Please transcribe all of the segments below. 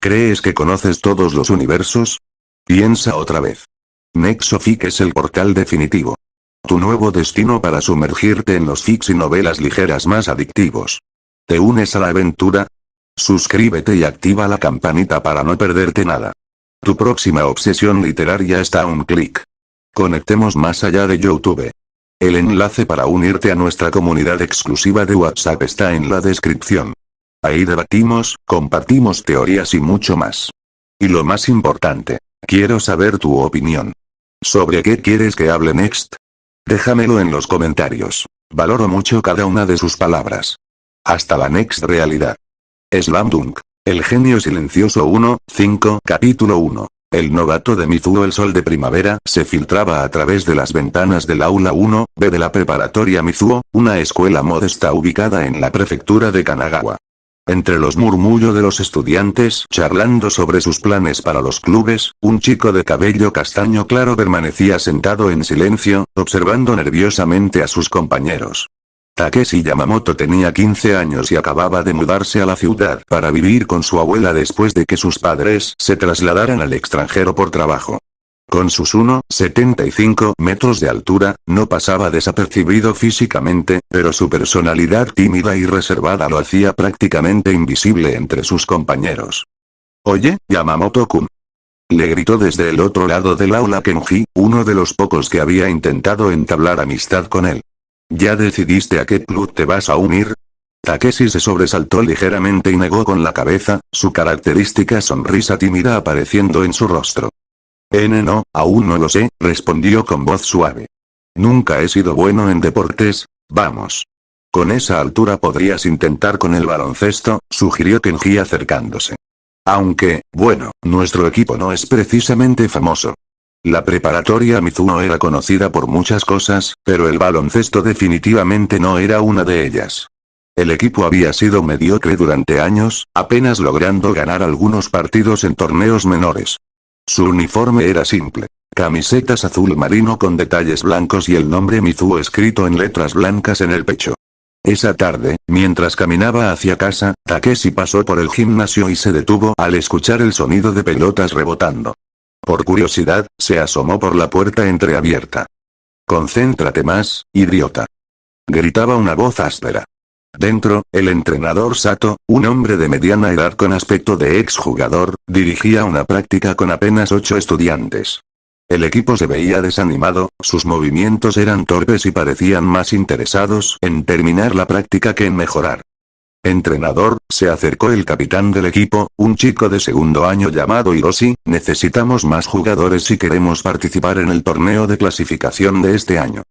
¿Crees que conoces todos los universos? Piensa otra vez. Nexofic es el portal definitivo. Tu nuevo destino para sumergirte en los fics y novelas ligeras más adictivos. ¿Te unes a la aventura? Suscríbete y activa la campanita para no perderte nada. Tu próxima obsesión literaria está a un clic. Conectemos más allá de YouTube. El enlace para unirte a nuestra comunidad exclusiva de WhatsApp está en la descripción. Ahí debatimos, compartimos teorías y mucho más. Y lo más importante, quiero saber tu opinión. ¿Sobre qué quieres que hable next? Déjamelo en los comentarios. Valoro mucho cada una de sus palabras. Hasta la next realidad. Slam Dunk. El genio silencioso 1-5 Capítulo 1. El novato de Mizuho. El sol de primavera se filtraba a través de las ventanas del aula 1B de la preparatoria Mizuho, una escuela modesta ubicada en la prefectura de Kanagawa. Entre los murmullos de los estudiantes charlando sobre sus planes para los clubes, un chico de cabello castaño claro permanecía sentado en silencio, observando nerviosamente a sus compañeros. Takeshi Yamamoto tenía 15 años y acababa de mudarse a la ciudad para vivir con su abuela después de que sus padres se trasladaran al extranjero por trabajo. Con sus 1,75 metros de altura, no pasaba desapercibido físicamente, pero su personalidad tímida y reservada lo hacía prácticamente invisible entre sus compañeros. «Oye, Yamamoto-kun», le gritó desde el otro lado del aula Kenji, uno de los pocos que había intentado entablar amistad con él. ¿Ya decidiste a qué club te vas a unir? Takeshi se sobresaltó ligeramente y negó con la cabeza, su característica sonrisa tímida apareciendo en su rostro. No, aún no lo sé, respondió con voz suave. Nunca he sido bueno en deportes, vamos. Con esa altura podrías intentar con el baloncesto, sugirió Kenji acercándose. Aunque, bueno, nuestro equipo no es precisamente famoso. La preparatoria Mizuho era conocida por muchas cosas, pero el baloncesto definitivamente no era una de ellas. El equipo había sido mediocre durante años, apenas logrando ganar algunos partidos en torneos menores. Su uniforme era simple. Camisetas azul marino con detalles blancos y el nombre Mizuho escrito en letras blancas en el pecho. Esa tarde, mientras caminaba hacia casa, Takeshi pasó por el gimnasio y se detuvo al escuchar el sonido de pelotas rebotando. Por curiosidad, se asomó por la puerta entreabierta. «Concéntrate más, idiota», gritaba una voz áspera. Dentro, el entrenador Sato, un hombre de mediana edad con aspecto de exjugador, dirigía una práctica con apenas 8 estudiantes. El equipo se veía desanimado, sus movimientos eran torpes y parecían más interesados en terminar la práctica que en mejorar. «Entrenador», se acercó el capitán del equipo, un chico de segundo año llamado Hiroshi, «necesitamos más jugadores si queremos participar en el torneo de clasificación de este año».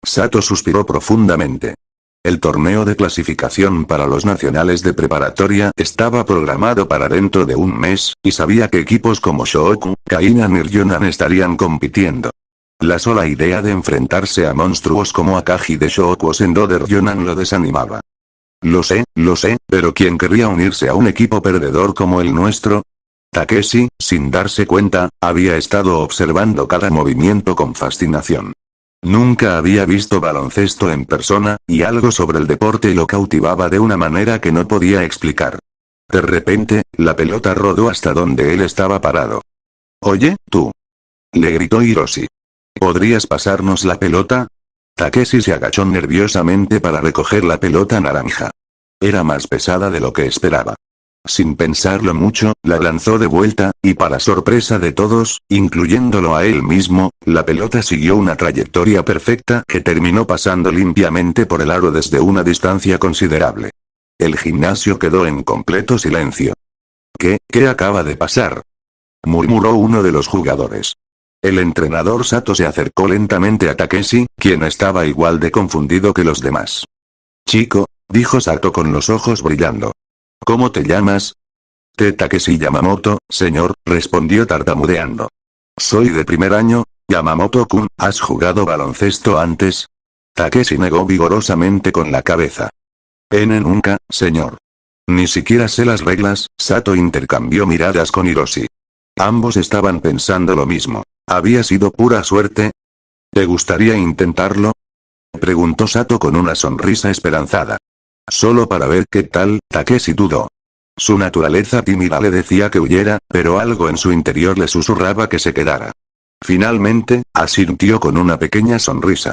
Sato suspiró profundamente. El torneo de clasificación para los nacionales de preparatoria estaba programado para dentro de un mes, y sabía que equipos como Shohoku, Kainan y Ryonan estarían compitiendo. La sola idea de enfrentarse a monstruos como Akagi de Shohoku o Sendo de Ryonan lo desanimaba. Lo sé, pero ¿quién querría unirse a un equipo perdedor como el nuestro? Takeshi, sin darse cuenta, había estado observando cada movimiento con fascinación. Nunca había visto baloncesto en persona, y algo sobre el deporte lo cautivaba de una manera que no podía explicar. De repente, la pelota rodó hasta donde él estaba parado. «Oye, tú», le gritó Hiroshi. «¿Podrías pasarnos la pelota?» Takeshi se agachó nerviosamente para recoger la pelota naranja. Era más pesada de lo que esperaba. Sin pensarlo mucho, la lanzó de vuelta, y para sorpresa de todos, incluyéndolo a él mismo, la pelota siguió una trayectoria perfecta que terminó pasando limpiamente por el aro desde una distancia considerable. El gimnasio quedó en completo silencio. ¿Qué acaba de pasar?, murmuró uno de los jugadores. El entrenador Sato se acercó lentamente a Takeshi, quien estaba igual de confundido que los demás. «Chico», dijo Sato con los ojos brillando. «¿Cómo te llamas?» «Takeshi Yamamoto, señor», respondió tartamudeando. «Soy de primer año, Yamamoto-kun, ¿has jugado baloncesto antes?» Takeshi negó vigorosamente con la cabeza. Nunca, señor. Ni siquiera sé las reglas». Sato intercambió miradas con Hiroshi. Ambos estaban pensando lo mismo. ¿Había sido pura suerte? ¿Te gustaría intentarlo?, preguntó Sato con una sonrisa esperanzada. Solo para ver qué tal, Takeshi dudó. Su naturaleza tímida le decía que huyera, pero algo en su interior le susurraba que se quedara. Finalmente, asintió con una pequeña sonrisa.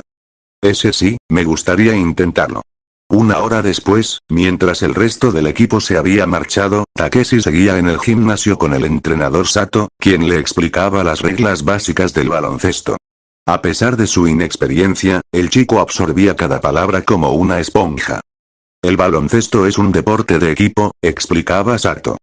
Ese sí, me gustaría intentarlo. Una hora después, mientras el resto del equipo se había marchado, Takeshi seguía en el gimnasio con el entrenador Sato, quien le explicaba las reglas básicas del baloncesto. A pesar de su inexperiencia, el chico absorbía cada palabra como una esponja. El baloncesto es un deporte de equipo, explicaba Sato.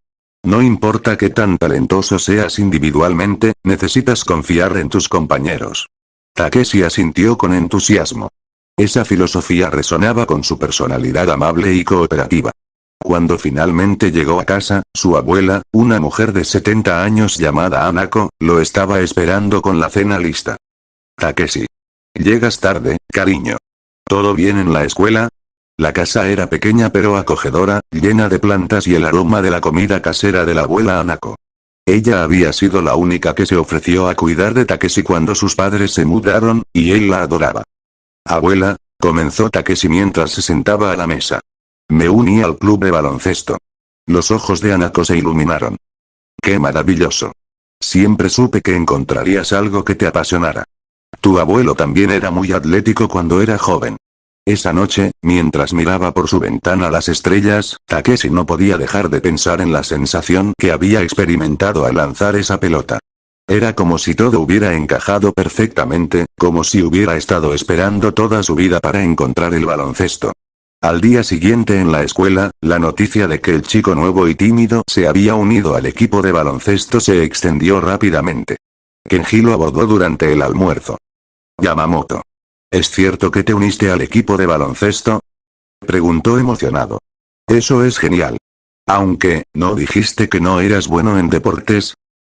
No importa qué tan talentoso seas individualmente, necesitas confiar en tus compañeros. Takeshi asintió con entusiasmo. Esa filosofía resonaba con su personalidad amable y cooperativa. Cuando finalmente llegó a casa, su abuela, una mujer de 70 años llamada Hanako, lo estaba esperando con la cena lista. Takeshi. Llegas tarde, cariño. ¿Todo bien en la escuela? La casa era pequeña pero acogedora, llena de plantas y el aroma de la comida casera de la abuela Hanako. Ella había sido la única que se ofreció a cuidar de Takeshi cuando sus padres se mudaron, y él la adoraba. Abuela, comenzó Takeshi mientras se sentaba a la mesa. Me uní al club de baloncesto. Los ojos de Hanako se iluminaron. ¡Qué maravilloso! Siempre supe que encontrarías algo que te apasionara. Tu abuelo también era muy atlético cuando era joven. Esa noche, mientras miraba por su ventana las estrellas, Takeshi no podía dejar de pensar en la sensación que había experimentado al lanzar esa pelota. Era como si todo hubiera encajado perfectamente, como si hubiera estado esperando toda su vida para encontrar el baloncesto. Al día siguiente en la escuela, la noticia de que el chico nuevo y tímido se había unido al equipo de baloncesto se extendió rápidamente. Kenji lo abordó durante el almuerzo. Yamamoto. ¿Es cierto que te uniste al equipo de baloncesto? Preguntó emocionado. Eso es genial. Aunque, ¿no dijiste que no eras bueno en deportes?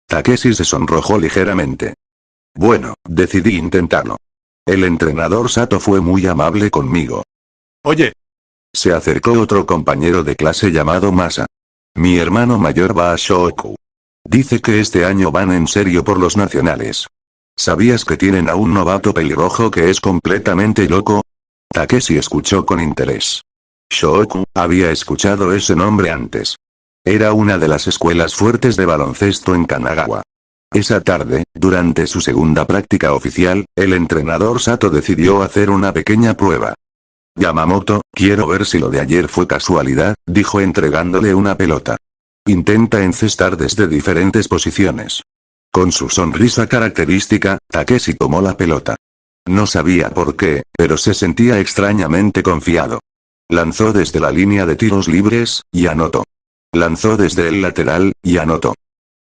Takeshi se sonrojó ligeramente. Bueno, decidí intentarlo. El entrenador Sato fue muy amable conmigo. Oye. Se acercó otro compañero de clase llamado Masa. Mi hermano mayor va a Shohoku. Dice que este año van en serio por los nacionales. ¿Sabías que tienen a un novato pelirrojo que es completamente loco? Takeshi escuchó con interés. Shohoku, había escuchado ese nombre antes. Era una de las escuelas fuertes de baloncesto en Kanagawa. Esa tarde, durante su segunda práctica oficial, el entrenador Sato decidió hacer una pequeña prueba. Yamamoto, quiero ver si lo de ayer fue casualidad, dijo entregándole una pelota. Intenta encestar desde diferentes posiciones. Con su sonrisa característica, Takeshi tomó la pelota. No sabía por qué, pero se sentía extrañamente confiado. Lanzó desde la línea de tiros libres, y anotó. Lanzó desde el lateral, y anotó.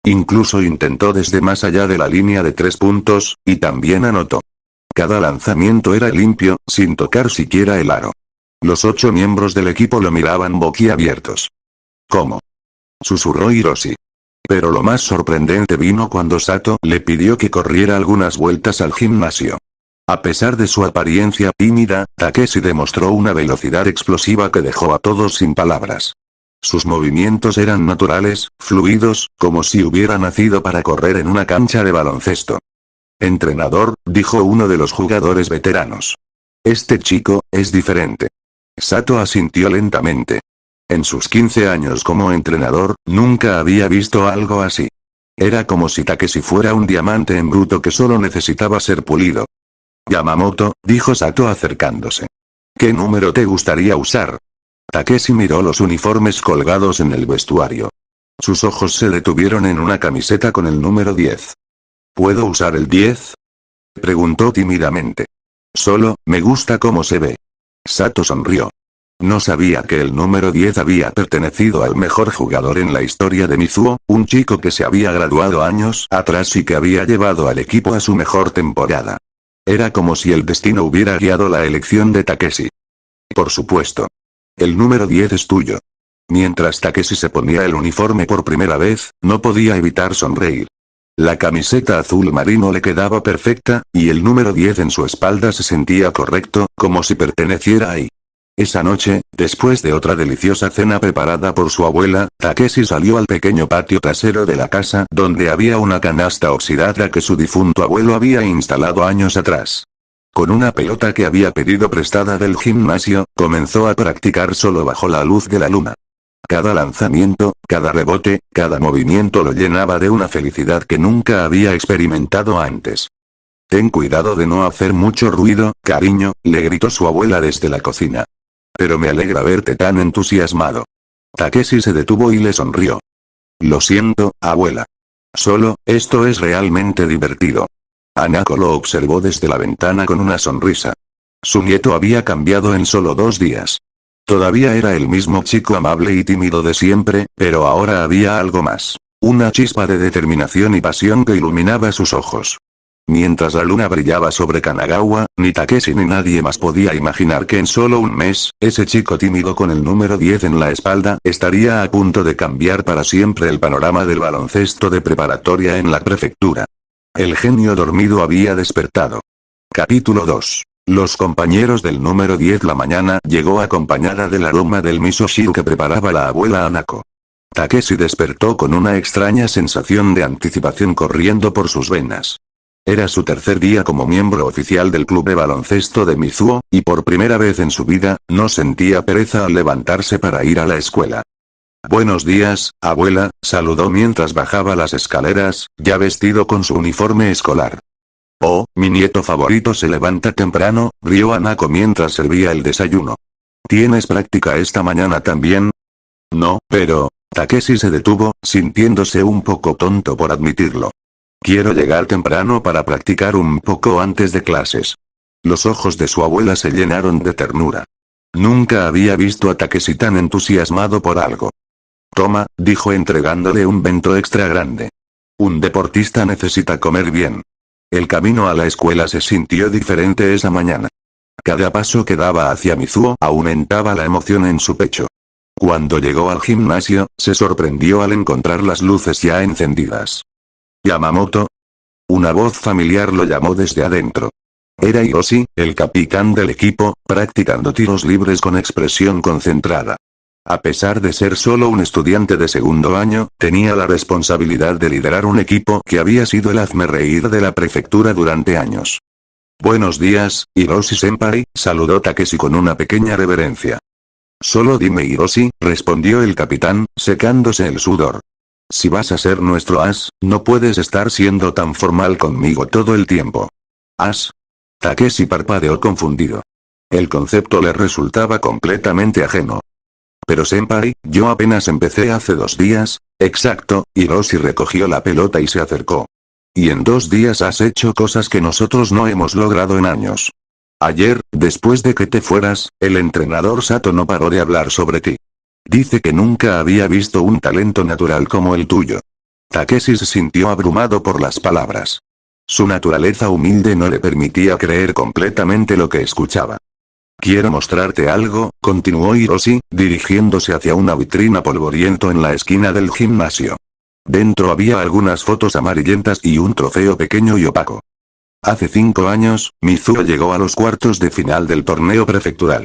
Incluso intentó desde más allá de la línea de 3 puntos, y también anotó. Cada lanzamiento era limpio, sin tocar siquiera el aro. Los 8 miembros del equipo lo miraban boquiabiertos. ¿Cómo? Susurró Hiroshi. Pero lo más sorprendente vino cuando Sato le pidió que corriera algunas vueltas al gimnasio. A pesar de su apariencia tímida, Takeshi demostró una velocidad explosiva que dejó a todos sin palabras. Sus movimientos eran naturales, fluidos, como si hubiera nacido para correr en una cancha de baloncesto. Entrenador, dijo uno de los jugadores veteranos. Este chico, es diferente. Sato asintió lentamente. En sus 15 años como entrenador, nunca había visto algo así. Era como si Takeshi fuera un diamante en bruto que solo necesitaba ser pulido. Yamamoto, dijo Sato acercándose. ¿Qué número te gustaría usar? Takeshi miró los uniformes colgados en el vestuario. Sus ojos se detuvieron en una camiseta con el número 10. ¿Puedo usar el 10? Preguntó tímidamente. Solo, me gusta cómo se ve. Sato sonrió. No sabía que el número 10 había pertenecido al mejor jugador en la historia de Mizuho, un chico que se había graduado años atrás y que había llevado al equipo a su mejor temporada. Era como si el destino hubiera guiado la elección de Takeshi. Por supuesto. El número 10 es tuyo. Mientras Takeshi se ponía el uniforme por primera vez, no podía evitar sonreír. La camiseta azul marino le quedaba perfecta, y el número 10 en su espalda se sentía correcto, como si perteneciera ahí. Esa noche, después de otra deliciosa cena preparada por su abuela, Takeshi salió al pequeño patio trasero de la casa donde había una canasta oxidada que su difunto abuelo había instalado años atrás. Con una pelota que había pedido prestada del gimnasio, comenzó a practicar solo bajo la luz de la luna. Cada lanzamiento, cada rebote, cada movimiento lo llenaba de una felicidad que nunca había experimentado antes. Ten cuidado de no hacer mucho ruido, cariño, le gritó su abuela desde la cocina. Pero me alegra verte tan entusiasmado. Takeshi se detuvo y le sonrió. Lo siento, abuela. Solo, esto es realmente divertido. Hanako lo observó desde la ventana con una sonrisa. Su nieto había cambiado en solo 2 días. Todavía era el mismo chico amable y tímido de siempre, pero ahora había algo más. Una chispa de determinación y pasión que iluminaba sus ojos. Mientras la luna brillaba sobre Kanagawa, ni Takeshi ni nadie más podía imaginar que en solo un mes, ese chico tímido con el número 10 en la espalda estaría a punto de cambiar para siempre el panorama del baloncesto de preparatoria en la prefectura. El genio dormido había despertado. Capítulo 2. Los compañeros del número 10. La mañana llegó acompañada del aroma del misoshiru que preparaba la abuela Hanako. Takeshi despertó con una extraña sensación de anticipación corriendo por sus venas. Era su tercer día como miembro oficial del club de baloncesto de Mizuho, y por primera vez en su vida, no sentía pereza al levantarse para ir a la escuela. Buenos días, abuela, saludó mientras bajaba las escaleras, ya vestido con su uniforme escolar. Oh, mi nieto favorito se levanta temprano, rió Hanako mientras servía el desayuno. ¿Tienes práctica esta mañana también? No, pero... Takeshi se detuvo, sintiéndose un poco tonto por admitirlo. Quiero llegar temprano para practicar un poco antes de clases. Los ojos de su abuela se llenaron de ternura. Nunca había visto a Takeshi tan entusiasmado por algo. Toma, dijo entregándole un bento extra grande. Un deportista necesita comer bien. El camino a la escuela se sintió diferente esa mañana. Cada paso que daba hacia Mizuho aumentaba la emoción en su pecho. Cuando llegó al gimnasio, se sorprendió al encontrar las luces ya encendidas. ¿Yamamoto? Una voz familiar lo llamó desde adentro. Era Hiroshi, el capitán del equipo, practicando tiros libres con expresión concentrada. A pesar de ser solo un estudiante de segundo año, tenía la responsabilidad de liderar un equipo que había sido el hazmerreír de la prefectura durante años. Buenos días, Hiroshi-senpai, saludó Takeshi con una pequeña reverencia. Solo dime Hiroshi, respondió el capitán, secándose el sudor. Si vas a ser nuestro as, no puedes estar siendo tan formal conmigo todo el tiempo. ¿As? Takeshi parpadeó confundido. El concepto le resultaba completamente ajeno. Pero senpai, yo apenas empecé hace 2 días, exacto, Hiroshi recogió la pelota y se acercó. Y en 2 días has hecho cosas que nosotros no hemos logrado en años. Ayer, después de que te fueras, el entrenador Sato no paró de hablar sobre ti. Dice que nunca había visto un talento natural como el tuyo. Takeshi se sintió abrumado por las palabras. Su naturaleza humilde no le permitía creer completamente lo que escuchaba. Quiero mostrarte algo, continuó Hiroshi, dirigiéndose hacia una vitrina polvoriento en la esquina del gimnasio. Dentro había algunas fotos amarillentas y un trofeo pequeño y opaco. Hace 5 años, Mizuho llegó a los cuartos de final del torneo prefectural.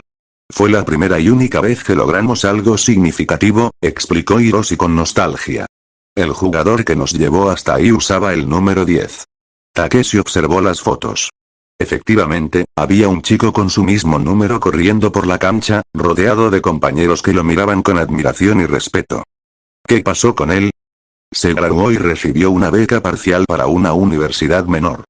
Fue la primera y única vez que logramos algo significativo, explicó Hiroshi con nostalgia. El jugador que nos llevó hasta ahí usaba el número 10. Takeshi observó las fotos. Efectivamente, había un chico con su mismo número corriendo por la cancha, rodeado de compañeros que lo miraban con admiración y respeto. ¿Qué pasó con él? Se graduó y recibió una beca parcial para una universidad menor.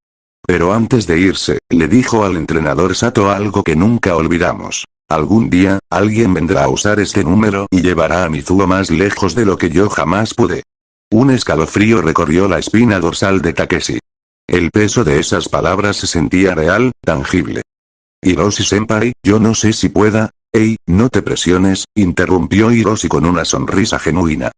Pero antes de irse, le dijo al entrenador Sato algo que nunca olvidamos. Algún día, alguien vendrá a usar este número y llevará a Mizuho más lejos de lo que yo jamás pude. Un escalofrío recorrió la espina dorsal de Takeshi. El peso de esas palabras se sentía real, tangible. Hiroshi-senpai, yo no sé si pueda. Ey, no te presiones, interrumpió Hiroshi con una sonrisa genuina.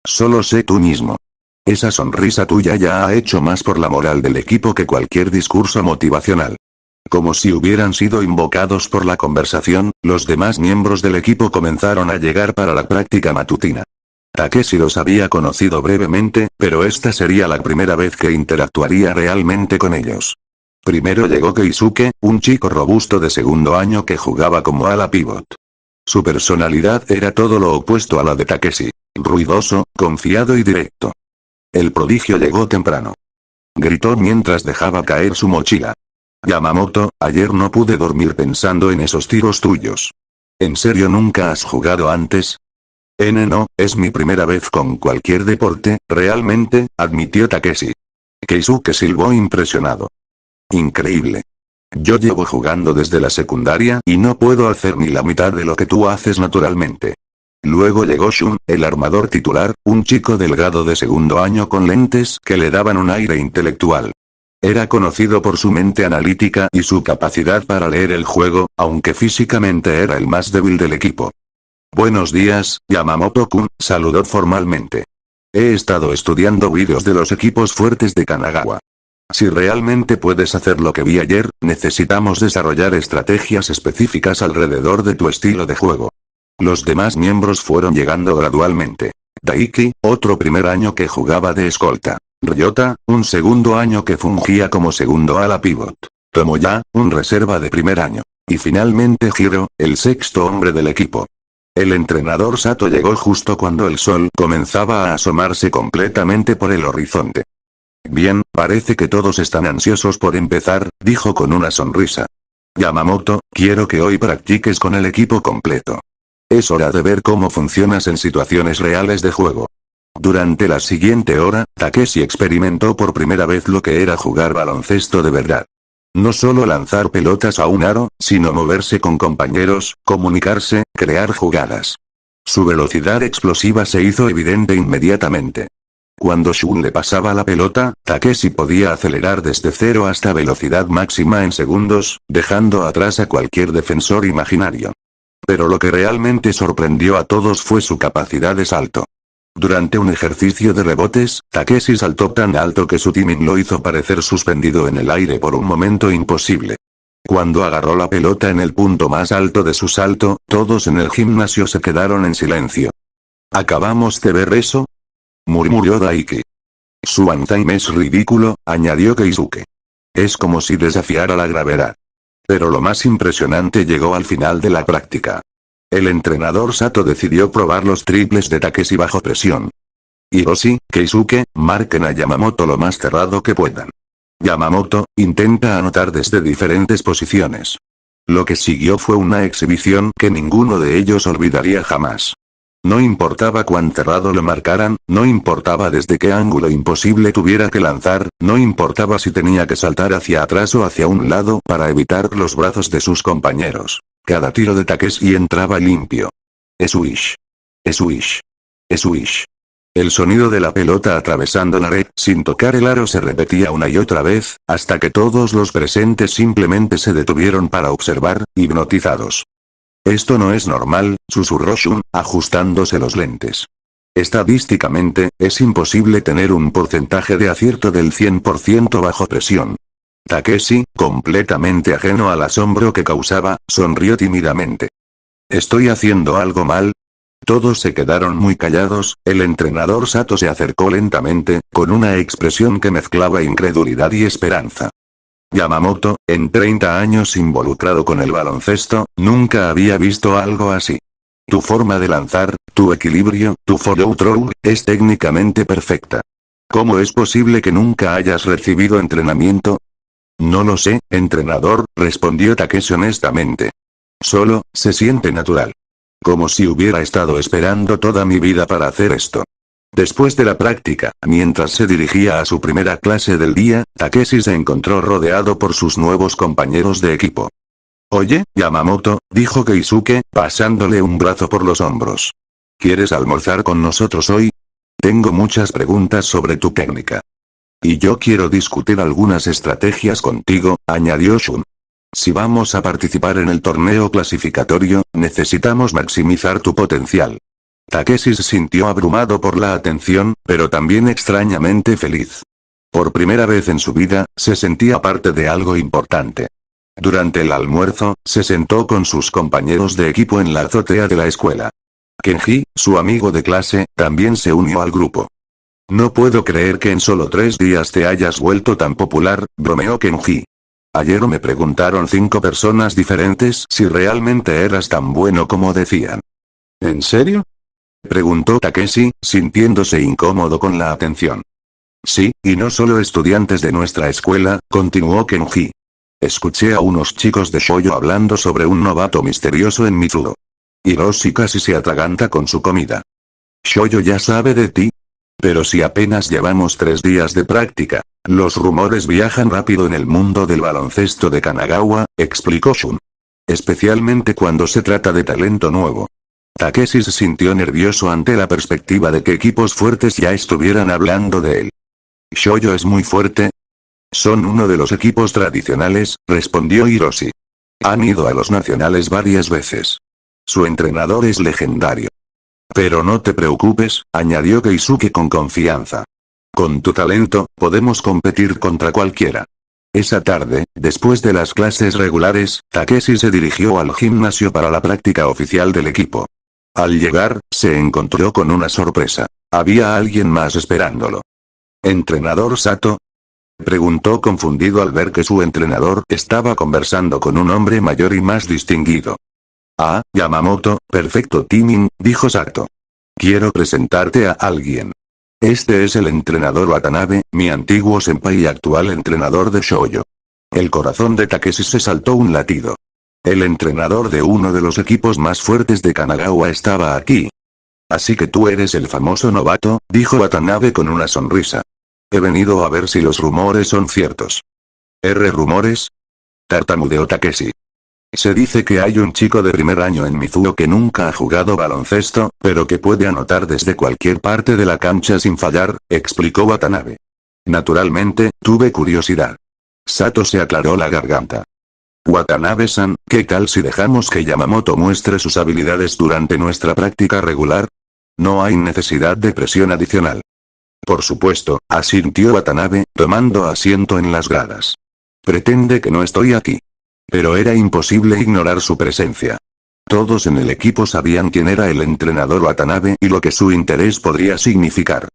Solo sé tú mismo. Esa sonrisa tuya ya ha hecho más por la moral del equipo que cualquier discurso motivacional. Como si hubieran sido invocados por la conversación, los demás miembros del equipo comenzaron a llegar para la práctica matutina. Takeshi los había conocido brevemente, pero esta sería la primera vez que interactuaría realmente con ellos. Primero llegó Keisuke, un chico robusto de segundo año que jugaba como ala pivot. Su personalidad era todo lo opuesto a la de Takeshi. Ruidoso, confiado y directo. El prodigio llegó temprano. Gritó mientras dejaba caer su mochila. Yamamoto, ayer no pude dormir pensando en esos tiros tuyos. ¿En serio nunca has jugado antes? No, es mi primera vez con cualquier deporte, realmente, admitió Takeshi. Keisuke silbó impresionado. Increíble. Yo llevo jugando desde la secundaria y no puedo hacer ni la mitad de lo que tú haces naturalmente. Luego llegó Shun, el armador titular, un chico delgado de segundo año con lentes que le daban un aire intelectual. Era conocido por su mente analítica y su capacidad para leer el juego, aunque físicamente era el más débil del equipo. Buenos días, Yamamoto-kun, saludó formalmente. He estado estudiando vídeos de los equipos fuertes de Kanagawa. Si realmente puedes hacer lo que vi ayer, necesitamos desarrollar estrategias específicas alrededor de tu estilo de juego. Los demás miembros fueron llegando gradualmente. Daiki, otro primer año que jugaba de escolta. Ryota, un segundo año que fungía como segundo ala pivot. Tomoya, un reserva de primer año. Y finalmente Hiro, el sexto hombre del equipo. El entrenador Sato llegó justo cuando el sol comenzaba a asomarse completamente por el horizonte. Bien, parece que todos están ansiosos por empezar, dijo con una sonrisa. Yamamoto, quiero que hoy practiques con el equipo completo. Es hora de ver cómo funcionas en situaciones reales de juego. Durante la siguiente hora, Takeshi experimentó por primera vez lo que era jugar baloncesto de verdad. No solo lanzar pelotas a un aro, sino moverse con compañeros, comunicarse, crear jugadas. Su velocidad explosiva se hizo evidente inmediatamente. Cuando Shun le pasaba la pelota, Takeshi podía acelerar desde cero hasta velocidad máxima en segundos, dejando atrás a cualquier defensor imaginario. Pero lo que realmente sorprendió a todos fue su capacidad de salto. Durante un ejercicio de rebotes, Takeshi saltó tan alto que su timing lo hizo parecer suspendido en el aire por un momento imposible. Cuando agarró la pelota en el punto más alto de su salto, todos en el gimnasio se quedaron en silencio. ¿Acabamos de ver eso?, murmuró Daiki. Su one time es ridículo, añadió Keisuke. Es como si desafiara la gravedad. Pero lo más impresionante llegó al final de la práctica. El entrenador Sato decidió probar los triples de Takeshi bajo presión. Hiroshi, Keisuke, marquen a Yamamoto lo más cerrado que puedan. Yamamoto, intenta anotar desde diferentes posiciones. Lo que siguió fue una exhibición que ninguno de ellos olvidaría jamás. No importaba cuán cerrado lo marcaran, no importaba desde qué ángulo imposible tuviera que lanzar, no importaba si tenía que saltar hacia atrás o hacia un lado para evitar los brazos de sus compañeros. Cada tiro de Takeshi entraba limpio. Swish. Swish. Swish. El sonido de la pelota atravesando la red sin tocar el aro se repetía una y otra vez, hasta que todos los presentes simplemente se detuvieron para observar, hipnotizados. Esto no es normal, susurró Shun, ajustándose los lentes. Estadísticamente, es imposible tener un porcentaje de acierto del 100% bajo presión. Takeshi, completamente ajeno al asombro que causaba, sonrió tímidamente. ¿Estoy haciendo algo mal? Todos se quedaron muy callados, el entrenador Sato se acercó lentamente, con una expresión que mezclaba incredulidad y esperanza. Yamamoto, en 30 años involucrado con el baloncesto, nunca había visto algo así. Tu forma de lanzar, tu equilibrio, tu follow through, es técnicamente perfecta. ¿Cómo es posible que nunca hayas recibido entrenamiento? No lo sé, entrenador, respondió Takeshi honestamente. Solo, se siente natural. Como si hubiera estado esperando toda mi vida para hacer esto. Después de la práctica, mientras se dirigía a su primera clase del día, Takeshi se encontró rodeado por sus nuevos compañeros de equipo. Oye, Yamamoto, dijo Keisuke, pasándole un brazo por los hombros. ¿Quieres almorzar con nosotros hoy? Tengo muchas preguntas sobre tu técnica. Y yo quiero discutir algunas estrategias contigo, añadió Shun. Si vamos a participar en el torneo clasificatorio, necesitamos maximizar tu potencial. Takeshi se sintió abrumado por la atención, pero también extrañamente feliz. Por primera vez en su vida, se sentía parte de algo importante. Durante el almuerzo, se sentó con sus compañeros de equipo en la azotea de la escuela. Kenji, su amigo de clase, también se unió al grupo. No puedo creer que en solo 3 días te hayas vuelto tan popular, bromeó Kenji. Ayer me preguntaron 5 personas diferentes si realmente eras tan bueno como decían. ¿En serio?, preguntó Takeshi, sintiéndose incómodo con la atención. Sí, y no solo estudiantes de nuestra escuela, continuó Kenji. Escuché a unos chicos de Shoujo hablando sobre un novato misterioso en Mizuho. Hiroshi casi se atraganta con su comida. Shoyo ya sabe de ti. Pero si apenas llevamos 3 días de práctica. Los rumores viajan rápido en el mundo del baloncesto de Kanagawa, explicó Shun. Especialmente cuando se trata de talento nuevo. Takeshi se sintió nervioso ante la perspectiva de que equipos fuertes ya estuvieran hablando de él. ¿Shoyo es muy fuerte? Son uno de los equipos tradicionales, respondió Hiroshi. Han ido a los nacionales varias veces. Su entrenador es legendario. Pero no te preocupes, añadió Keisuke con confianza. Con tu talento, podemos competir contra cualquiera. Esa tarde, después de las clases regulares, Takeshi se dirigió al gimnasio para la práctica oficial del equipo. Al llegar, se encontró con una sorpresa. Había alguien más esperándolo. ¿Entrenador Sato? Preguntó confundido al ver que su entrenador estaba conversando con un hombre mayor y más distinguido. Ah, Yamamoto, perfecto timing, dijo Sato. Quiero presentarte a alguien. Este es el entrenador Watanabe, mi antiguo senpai y actual entrenador de shoujo. El corazón de Takeshi se saltó un latido. El entrenador de uno de los equipos más fuertes de Kanagawa estaba aquí. Así que tú eres el famoso novato, dijo Watanabe con una sonrisa. He venido a ver si los rumores son ciertos. ¿Rumores? Tartamudeó Takeshi. Se dice que hay un chico de primer año en Mizuho que nunca ha jugado baloncesto, pero que puede anotar desde cualquier parte de la cancha sin fallar, explicó Watanabe. Naturalmente, tuve curiosidad. Sato se aclaró la garganta. Watanabe-san, ¿qué tal si dejamos que Yamamoto muestre sus habilidades durante nuestra práctica regular? No hay necesidad de presión adicional. Por supuesto, asintió Watanabe, tomando asiento en las gradas. Pretende que no estoy aquí. Pero era imposible ignorar su presencia. Todos en el equipo sabían quién era el entrenador Watanabe y lo que su interés podría significar.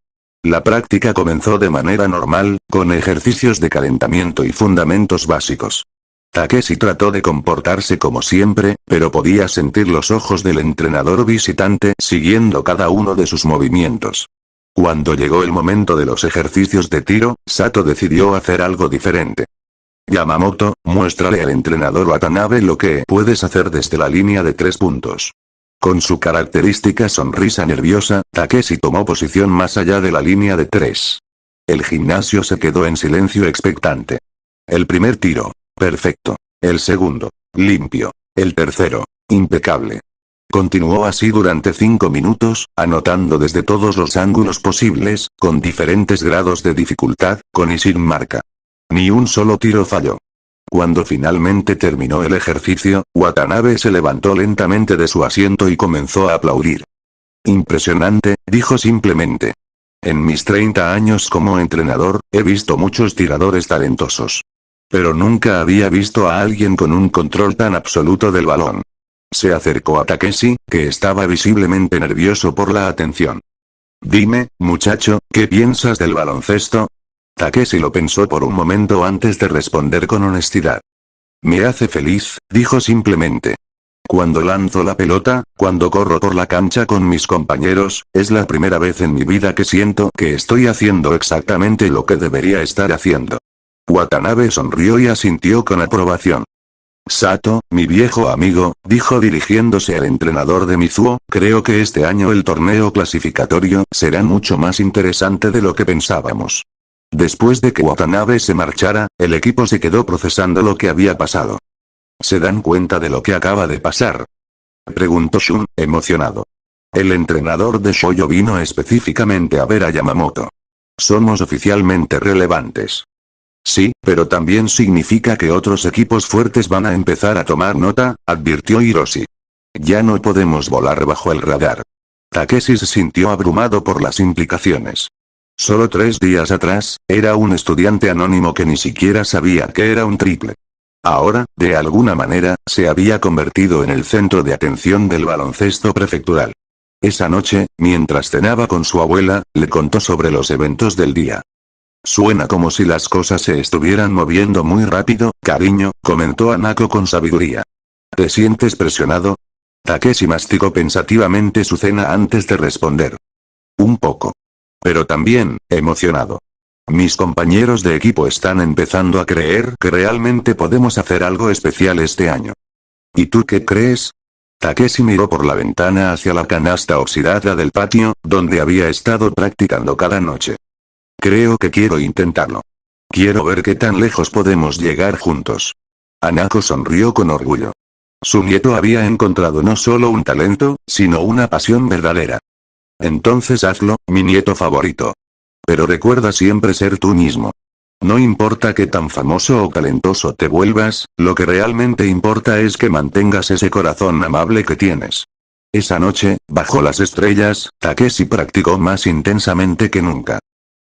La práctica comenzó de manera normal, con ejercicios de calentamiento y fundamentos básicos. Takeshi trató de comportarse como siempre, pero podía sentir los ojos del entrenador visitante siguiendo cada uno de sus movimientos. Cuando llegó el momento de los ejercicios de tiro, Sato decidió hacer algo diferente. Yamamoto, muéstrale al entrenador Watanabe lo que puedes hacer desde la línea de 3 puntos. Con su característica sonrisa nerviosa, Takeshi tomó posición más allá de la línea de 3. El gimnasio se quedó en silencio expectante. El primer tiro. Perfecto. El segundo. Limpio. El tercero. Impecable. Continuó así durante 5 minutos, anotando desde todos los ángulos posibles, con diferentes grados de dificultad, con y sin marca. Ni un solo tiro falló. Cuando finalmente terminó el ejercicio, Watanabe se levantó lentamente de su asiento y comenzó a aplaudir. Impresionante, dijo simplemente. En mis 30 años como entrenador, he visto muchos tiradores talentosos. Pero nunca había visto a alguien con un control tan absoluto del balón. Se acercó a Takeshi, que estaba visiblemente nervioso por la atención. Dime, muchacho, ¿qué piensas del baloncesto? Takeshi lo pensó por un momento antes de responder con honestidad. Me hace feliz, dijo simplemente. Cuando lanzo la pelota, cuando corro por la cancha con mis compañeros, es la primera vez en mi vida que siento que estoy haciendo exactamente lo que debería estar haciendo. Watanabe sonrió y asintió con aprobación. Sato, mi viejo amigo, dijo dirigiéndose al entrenador de Mizuho, creo que este año el torneo clasificatorio será mucho más interesante de lo que pensábamos. Después de que Watanabe se marchara, el equipo se quedó procesando lo que había pasado. ¿Se dan cuenta de lo que acaba de pasar?, preguntó Shun, emocionado. El entrenador de shoujo vino específicamente a ver a Yamamoto. Somos oficialmente relevantes. Sí, pero también significa que otros equipos fuertes van a empezar a tomar nota, advirtió Hiroshi. Ya no podemos volar bajo el radar. Takeshi se sintió abrumado por las implicaciones. Solo 3 días atrás, era un estudiante anónimo que ni siquiera sabía que era un triple. Ahora, de alguna manera, se había convertido en el centro de atención del baloncesto prefectural. Esa noche, mientras cenaba con su abuela, le contó sobre los eventos del día. Suena como si las cosas se estuvieran moviendo muy rápido, cariño, comentó Hanako con sabiduría. ¿Te sientes presionado? Takeshi masticó pensativamente su cena antes de responder. Un poco. Pero también, emocionado. Mis compañeros de equipo están empezando a creer que realmente podemos hacer algo especial este año. ¿Y tú qué crees? Takeshi miró por la ventana hacia la canasta oxidada del patio, donde había estado practicando cada noche. Creo que quiero intentarlo. Quiero ver qué tan lejos podemos llegar juntos. Hanako sonrió con orgullo. Su nieto había encontrado no solo un talento, sino una pasión verdadera. Entonces hazlo, mi nieto favorito. Pero recuerda siempre ser tú mismo. No importa qué tan famoso o talentoso te vuelvas, lo que realmente importa es que mantengas ese corazón amable que tienes. Esa noche, bajo las estrellas, Takeshi practicó más intensamente que nunca.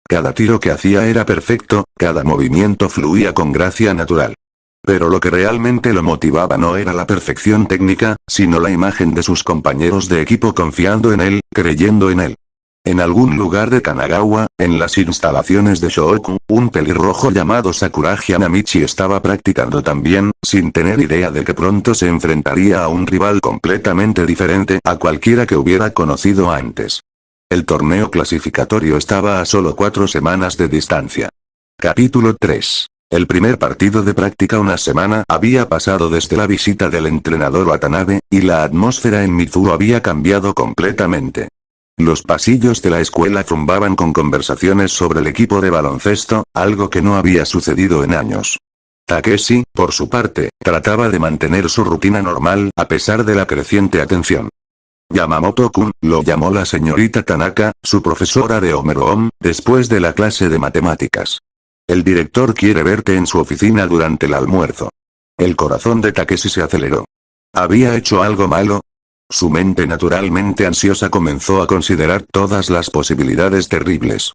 Cada tiro que hacía era perfecto, cada movimiento fluía con gracia natural. Pero lo que realmente lo motivaba no era la perfección técnica, sino la imagen de sus compañeros de equipo confiando en él, creyendo en él. En algún lugar de Kanagawa, en las instalaciones de Shouku, un pelirrojo llamado Sakuragi Hanamichi estaba practicando también, sin tener idea de que pronto se enfrentaría a un rival completamente diferente a cualquiera que hubiera conocido antes. El torneo clasificatorio estaba a solo 4 semanas de distancia. Capítulo 3. El primer partido de práctica una semana había pasado desde la visita del entrenador Watanabe, y la atmósfera en Mizuho había cambiado completamente. Los pasillos de la escuela zumbaban con conversaciones sobre el equipo de baloncesto, algo que no había sucedido en años. Takeshi, por su parte, trataba de mantener su rutina normal a pesar de la creciente atención. Yamamoto-kun, lo llamó la señorita Tanaka, su profesora de Homeroom, después de la clase de matemáticas. El director quiere verte en su oficina durante el almuerzo. El corazón de Takeshi se aceleró. ¿Había hecho algo malo? Su mente naturalmente ansiosa comenzó a considerar todas las posibilidades terribles.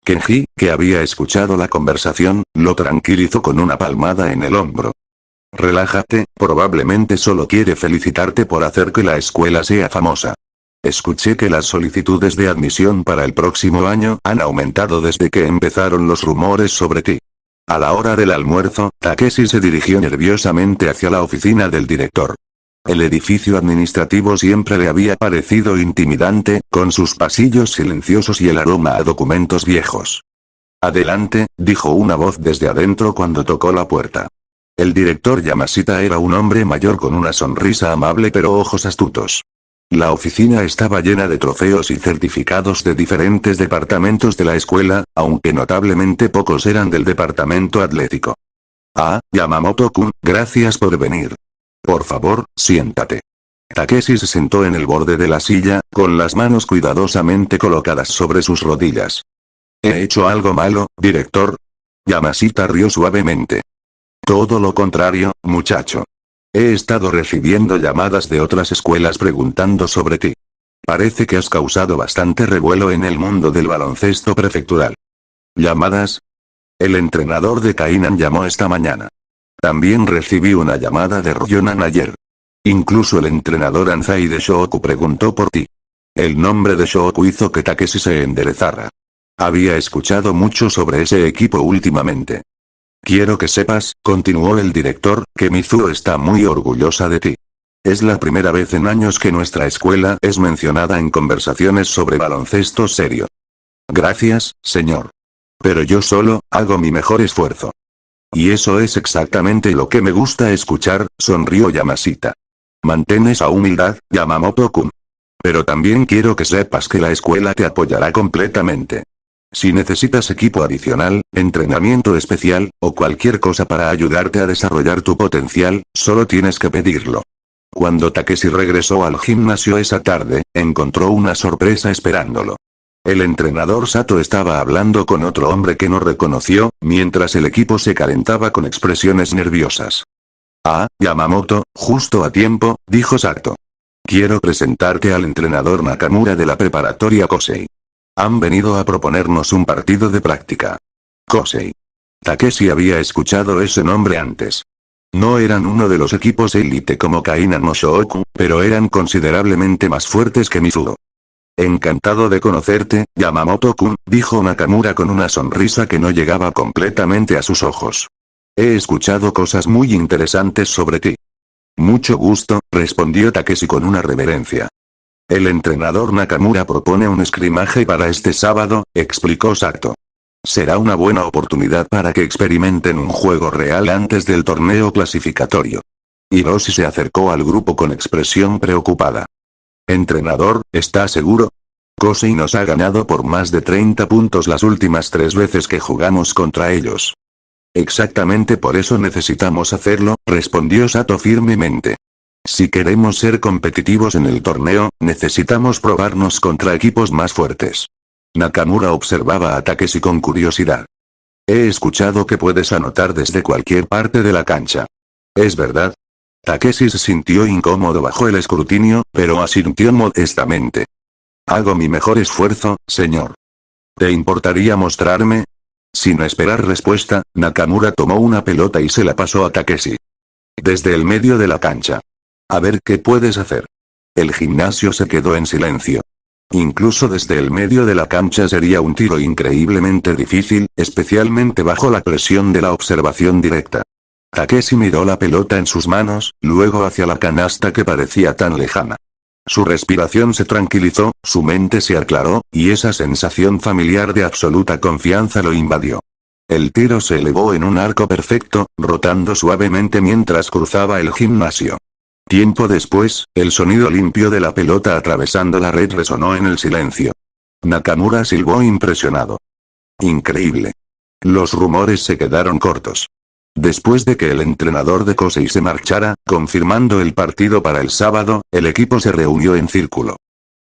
Kenji, que había escuchado la conversación, lo tranquilizó con una palmada en el hombro. Relájate, probablemente solo quiere felicitarte por hacer que la escuela sea famosa. Escuché que las solicitudes de admisión para el próximo año han aumentado desde que empezaron los rumores sobre ti. A la hora del almuerzo, Takeshi se dirigió nerviosamente hacia la oficina del director. El edificio administrativo siempre le había parecido intimidante, con sus pasillos silenciosos y el aroma a documentos viejos. Adelante, dijo una voz desde adentro cuando tocó la puerta. El director Yamashita era un hombre mayor con una sonrisa amable pero ojos astutos. La oficina estaba llena de trofeos y certificados de diferentes departamentos de la escuela, aunque notablemente pocos eran del departamento atlético. Ah, Yamamoto-kun, gracias por venir. Por favor, siéntate. Takeshi se sentó en el borde de la silla, con las manos cuidadosamente colocadas sobre sus rodillas. ¿He hecho algo malo, director? Yamashita rió suavemente. Todo lo contrario, muchacho. He estado recibiendo llamadas de otras escuelas preguntando sobre ti. Parece que has causado bastante revuelo en el mundo del baloncesto prefectural. ¿Llamadas? El entrenador de Kainan llamó esta mañana. También recibí una llamada de Ryonan ayer. Incluso el entrenador Anzai de Shoku preguntó por ti. El nombre de Shoku hizo que Takeshi se enderezara. Había escuchado mucho sobre ese equipo últimamente. Quiero que sepas, continuó el director, que Mizuho está muy orgullosa de ti. Es la primera vez en años que nuestra escuela es mencionada en conversaciones sobre baloncesto serio. Gracias, señor. Pero yo solo hago mi mejor esfuerzo. Y eso es exactamente lo que me gusta escuchar, sonrió Yamashita. Mantén esa humildad, Yamamoto-kun. Pero también quiero que sepas que la escuela te apoyará completamente. Si necesitas equipo adicional, entrenamiento especial, o cualquier cosa para ayudarte a desarrollar tu potencial, solo tienes que pedirlo. Cuando Takeshi regresó al gimnasio esa tarde, encontró una sorpresa esperándolo. El entrenador Sato estaba hablando con otro hombre que no reconoció, mientras el equipo se calentaba con expresiones nerviosas. Ah, Yamamoto, justo a tiempo, dijo Sato. Quiero presentarte al entrenador Nakamura de la preparatoria Kosei. Han venido a proponernos un partido de práctica. Kosei. Takeshi había escuchado ese nombre antes. No eran uno de los equipos élite como Kainan o Shoku, pero eran considerablemente más fuertes que Mizuho. Encantado de conocerte, Yamamoto-kun, dijo Nakamura con una sonrisa que no llegaba completamente a sus ojos. He escuchado cosas muy interesantes sobre ti. Mucho gusto, respondió Takeshi con una reverencia. El entrenador Nakamura propone un scrimmage para este sábado, explicó Sato. Será una buena oportunidad para que experimenten un juego real antes del torneo clasificatorio. Hiroshi se acercó al grupo con expresión preocupada. Entrenador, ¿está seguro? Kosei nos ha ganado por más de 30 puntos las últimas 3 veces que jugamos contra ellos. Exactamente por eso necesitamos hacerlo, respondió Sato firmemente. Si queremos ser competitivos en el torneo, necesitamos probarnos contra equipos más fuertes. Nakamura observaba a Takeshi con curiosidad. He escuchado que puedes anotar desde cualquier parte de la cancha. ¿Es verdad? Takeshi se sintió incómodo bajo el escrutinio, pero asintió modestamente. Hago mi mejor esfuerzo, señor. ¿Te importaría mostrarme? Sin esperar respuesta, Nakamura tomó una pelota y se la pasó a Takeshi. Desde el medio de la cancha. A ver qué puedes hacer. El gimnasio se quedó en silencio. Incluso desde el medio de la cancha sería un tiro increíblemente difícil, especialmente bajo la presión de la observación directa. Takeshi miró la pelota en sus manos, luego hacia la canasta que parecía tan lejana. Su respiración se tranquilizó, su mente se aclaró, y esa sensación familiar de absoluta confianza lo invadió. El tiro se elevó en un arco perfecto, rotando suavemente mientras cruzaba el gimnasio. Tiempo después, el sonido limpio de la pelota atravesando la red resonó en el silencio. Nakamura silbó impresionado. Increíble. Los rumores se quedaron cortos. Después de que el entrenador de Kosei se marchara, confirmando el partido para el sábado, el equipo se reunió en círculo.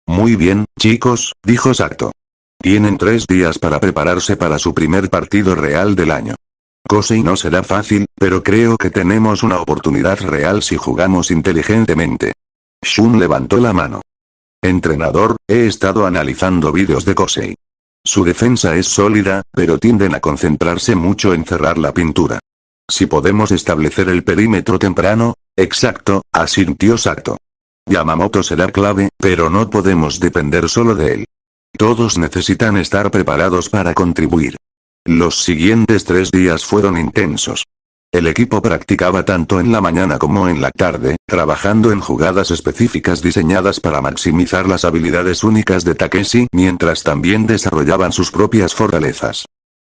Muy bien, chicos, dijo Sato. Tienen 3 días para prepararse para su primer partido real del año. Kosei no será fácil, pero creo que tenemos una oportunidad real si jugamos inteligentemente. Shun levantó la mano. Entrenador, he estado analizando vídeos de Kosei. Su defensa es sólida, pero tienden a concentrarse mucho en cerrar la pintura. Si podemos establecer el perímetro temprano, exacto, asintió Sato. Yamamoto será clave, pero no podemos depender solo de él. Todos necesitan estar preparados para contribuir. Los siguientes 3 días fueron intensos. El equipo practicaba tanto en la mañana como en la tarde, trabajando en jugadas específicas diseñadas para maximizar las habilidades únicas de Takeshi, mientras también desarrollaban sus propias fortalezas.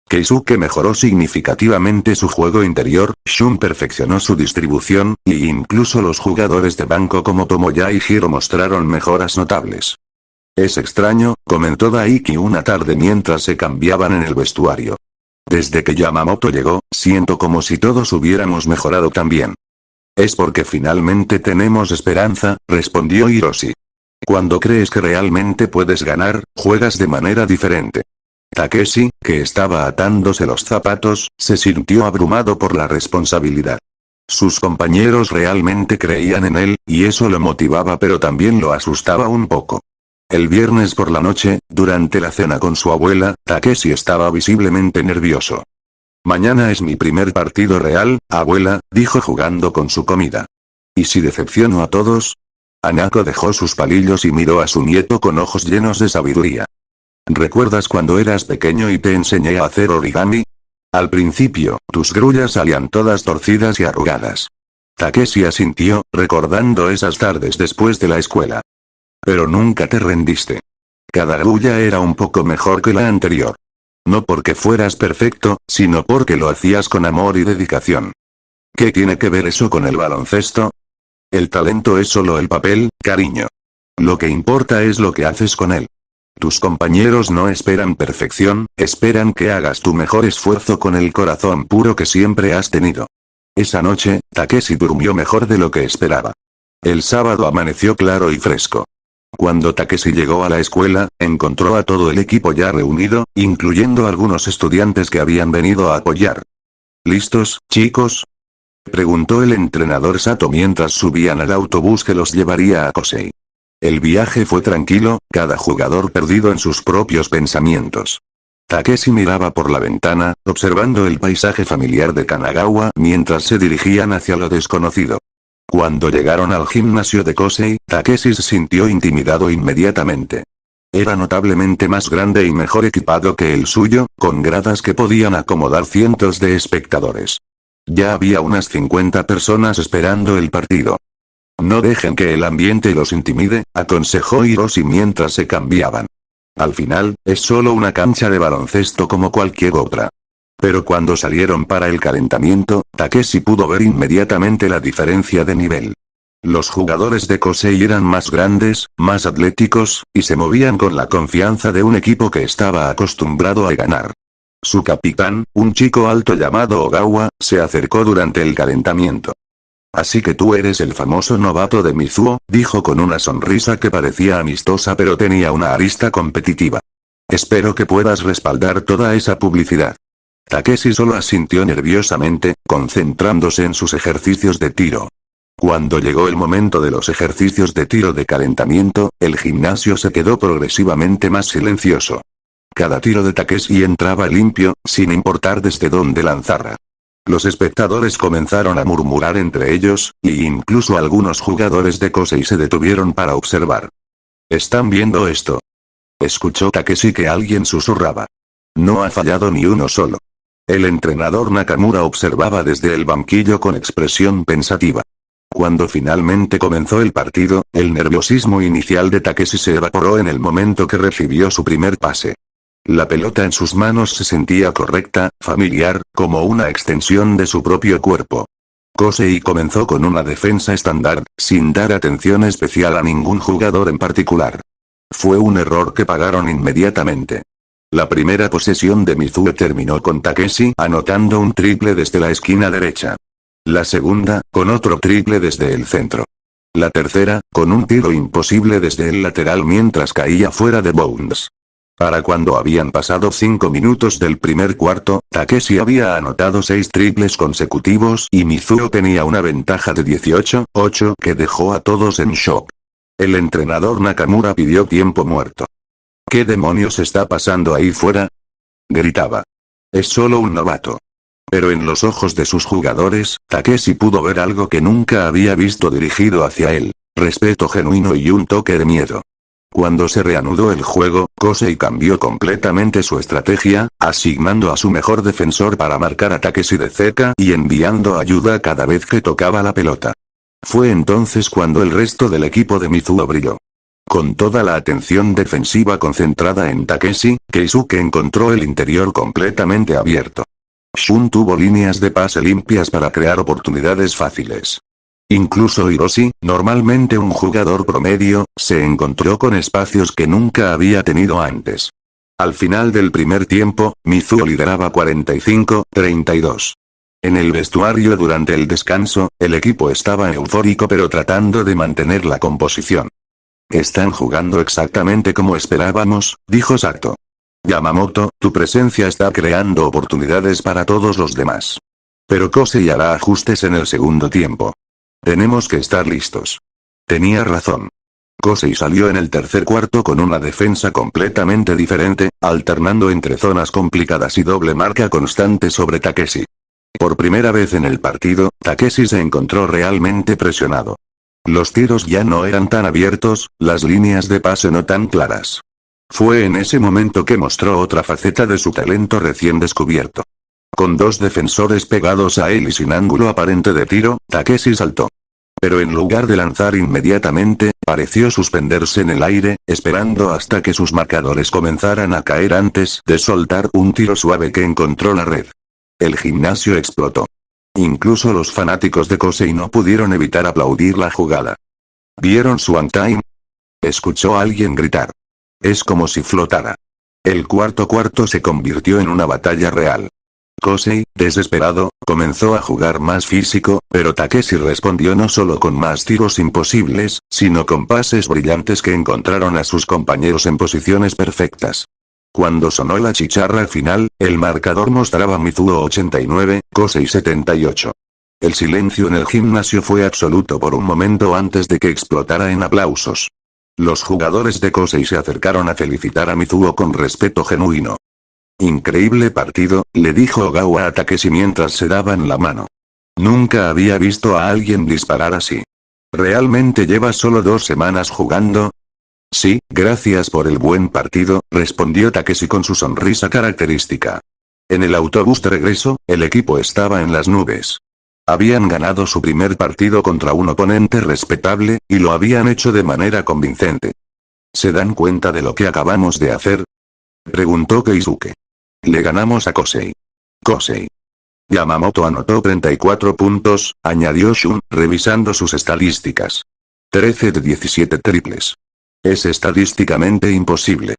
Keisuke mejoró significativamente su juego interior, Shun perfeccionó su distribución, y incluso los jugadores de banco como Tomoya y Hiro mostraron mejoras notables. Es extraño, comentó Daiki una tarde mientras se cambiaban en el vestuario. Desde que Yamamoto llegó, siento como si todos hubiéramos mejorado también. Es porque finalmente tenemos esperanza, respondió Hiroshi. Cuando crees que realmente puedes ganar, juegas de manera diferente. Takeshi, que estaba atándose los zapatos, se sintió abrumado por la responsabilidad. Sus compañeros realmente creían en él, y eso lo motivaba pero también lo asustaba un poco. El viernes por la noche, durante la cena con su abuela, Takeshi estaba visiblemente nervioso. Mañana es mi primer partido real, abuela, dijo jugando con su comida. ¿Y si decepciono a todos? Hanako dejó sus palillos y miró a su nieto con ojos llenos de sabiduría. ¿Recuerdas cuando eras pequeño y te enseñé a hacer origami? Al principio, tus grullas salían todas torcidas y arrugadas. Takeshi asintió, recordando esas tardes después de la escuela. Pero nunca te rendiste. Cada grulla era un poco mejor que la anterior. No porque fueras perfecto, sino porque lo hacías con amor y dedicación. ¿Qué tiene que ver eso con el baloncesto? El talento es solo el papel, cariño. Lo que importa es lo que haces con él. Tus compañeros no esperan perfección, esperan que hagas tu mejor esfuerzo con el corazón puro que siempre has tenido. Esa noche, Takeshi durmió mejor de lo que esperaba. El sábado amaneció claro y fresco. Cuando Takeshi llegó a la escuela, encontró a todo el equipo ya reunido, incluyendo algunos estudiantes que habían venido a apoyar. ¿Listos, chicos?, preguntó el entrenador Sato mientras subían al autobús que los llevaría a Kosei. El viaje fue tranquilo, cada jugador perdido en sus propios pensamientos. Takeshi miraba por la ventana, observando el paisaje familiar de Kanagawa mientras se dirigían hacia lo desconocido. Cuando llegaron al gimnasio de Kosei, Takeshi se sintió intimidado inmediatamente. Era notablemente más grande y mejor equipado que el suyo, con gradas que podían acomodar cientos de espectadores. Ya había unas 50 personas esperando el partido. No dejen que el ambiente los intimide, aconsejó Hiroshi mientras se cambiaban. Al final, es solo una cancha de baloncesto como cualquier otra. Pero cuando salieron para el calentamiento, Takeshi pudo ver inmediatamente la diferencia de nivel. Los jugadores de Kosei eran más grandes, más atléticos, y se movían con la confianza de un equipo que estaba acostumbrado a ganar. Su capitán, un chico alto llamado Ogawa, se acercó durante el calentamiento. Así que tú eres el famoso novato de Mizuho, dijo con una sonrisa que parecía amistosa pero tenía una arista competitiva. Espero que puedas respaldar toda esa publicidad. Takeshi solo asintió nerviosamente, concentrándose en sus ejercicios de tiro. Cuando llegó el momento de los ejercicios de tiro de calentamiento, el gimnasio se quedó progresivamente más silencioso. Cada tiro de Takeshi entraba limpio, sin importar desde dónde lanzara. Los espectadores comenzaron a murmurar entre ellos, y incluso algunos jugadores de Kosei se detuvieron para observar. ¿Están viendo esto? Escuchó Takeshi que alguien susurraba. No ha fallado ni uno solo. El entrenador Nakamura observaba desde el banquillo con expresión pensativa. Cuando finalmente comenzó el partido, el nerviosismo inicial de Takeshi se evaporó en el momento que recibió su primer pase. La pelota en sus manos se sentía correcta, familiar, como una extensión de su propio cuerpo. Kosei comenzó con una defensa estándar, sin dar atención especial a ningún jugador en particular. Fue un error que pagaron inmediatamente. La primera posesión de Mizuho terminó con Takeshi anotando un triple desde la esquina derecha. La segunda, con otro triple desde el centro. La tercera, con un tiro imposible desde el lateral mientras caía fuera de bounds. Para cuando habían pasado 5 minutos del primer cuarto, Takeshi había anotado 6 triples consecutivos y Mizuho tenía una ventaja de 18-8 que dejó a todos en shock. El entrenador Nakamura pidió tiempo muerto. ¿Qué demonios está pasando ahí fuera? Gritaba. Es solo un novato. Pero en los ojos de sus jugadores, Takeshi pudo ver algo que nunca había visto dirigido hacia él: respeto genuino y un toque de miedo. Cuando se reanudó el juego, Kosei cambió completamente su estrategia, asignando a su mejor defensor para marcar a Takeshi de cerca y enviando ayuda cada vez que tocaba la pelota. Fue entonces cuando el resto del equipo de Mizuho brilló. Con toda la atención defensiva concentrada en Takeshi, Keisuke encontró el interior completamente abierto. Shun tuvo líneas de pase limpias para crear oportunidades fáciles. Incluso Hiroshi, normalmente un jugador promedio, se encontró con espacios que nunca había tenido antes. Al final del primer tiempo, Mizuho lideraba 45-32. En el vestuario durante el descanso, el equipo estaba eufórico pero tratando de mantener la composición. Están jugando exactamente como esperábamos, dijo Sato. Yamamoto, tu presencia está creando oportunidades para todos los demás. Pero Kosei hará ajustes en el segundo tiempo. Tenemos que estar listos. Tenía razón. Kosei salió en el tercer cuarto con una defensa completamente diferente, alternando entre zonas complicadas y doble marca constante sobre Takeshi. Por primera vez en el partido, Takeshi se encontró realmente presionado. Los tiros ya no eran tan abiertos, las líneas de pase no tan claras. Fue en ese momento que mostró otra faceta de su talento recién descubierto. Con dos defensores pegados a él y sin ángulo aparente de tiro, Takeshi saltó. Pero en lugar de lanzar inmediatamente, pareció suspenderse en el aire, esperando hasta que sus marcadores comenzaran a caer antes de soltar un tiro suave que encontró la red. El gimnasio explotó. Incluso los fanáticos de Kosei no pudieron evitar aplaudir la jugada. ¿Vieron su on-time? Escuchó a alguien gritar. Es como si flotara. El cuarto cuarto se convirtió en una batalla real. Kosei, desesperado, comenzó a jugar más físico, pero Takeshi respondió no solo con más tiros imposibles, sino con pases brillantes que encontraron a sus compañeros en posiciones perfectas. Cuando sonó la chicharra final, el marcador mostraba Mizuho 89, Kosei 78. El silencio en el gimnasio fue absoluto por un momento antes de que explotara en aplausos. Los jugadores de Kosei se acercaron a felicitar a Mizuho con respeto genuino. Increíble partido, le dijo Ogawa a Takeshi mientras se daban la mano. Nunca había visto a alguien disparar así. ¿Realmente llevas solo 2 semanas jugando? Sí, gracias por el buen partido, respondió Takeshi con su sonrisa característica. En el autobús de regreso, el equipo estaba en las nubes. Habían ganado su primer partido contra un oponente respetable, y lo habían hecho de manera convincente. ¿Se dan cuenta de lo que acabamos de hacer?, preguntó Keisuke. Le ganamos a Kosei. Kosei. Yamamoto anotó 34 puntos, añadió Shun, revisando sus estadísticas. 13 de 17 triples. Es estadísticamente imposible.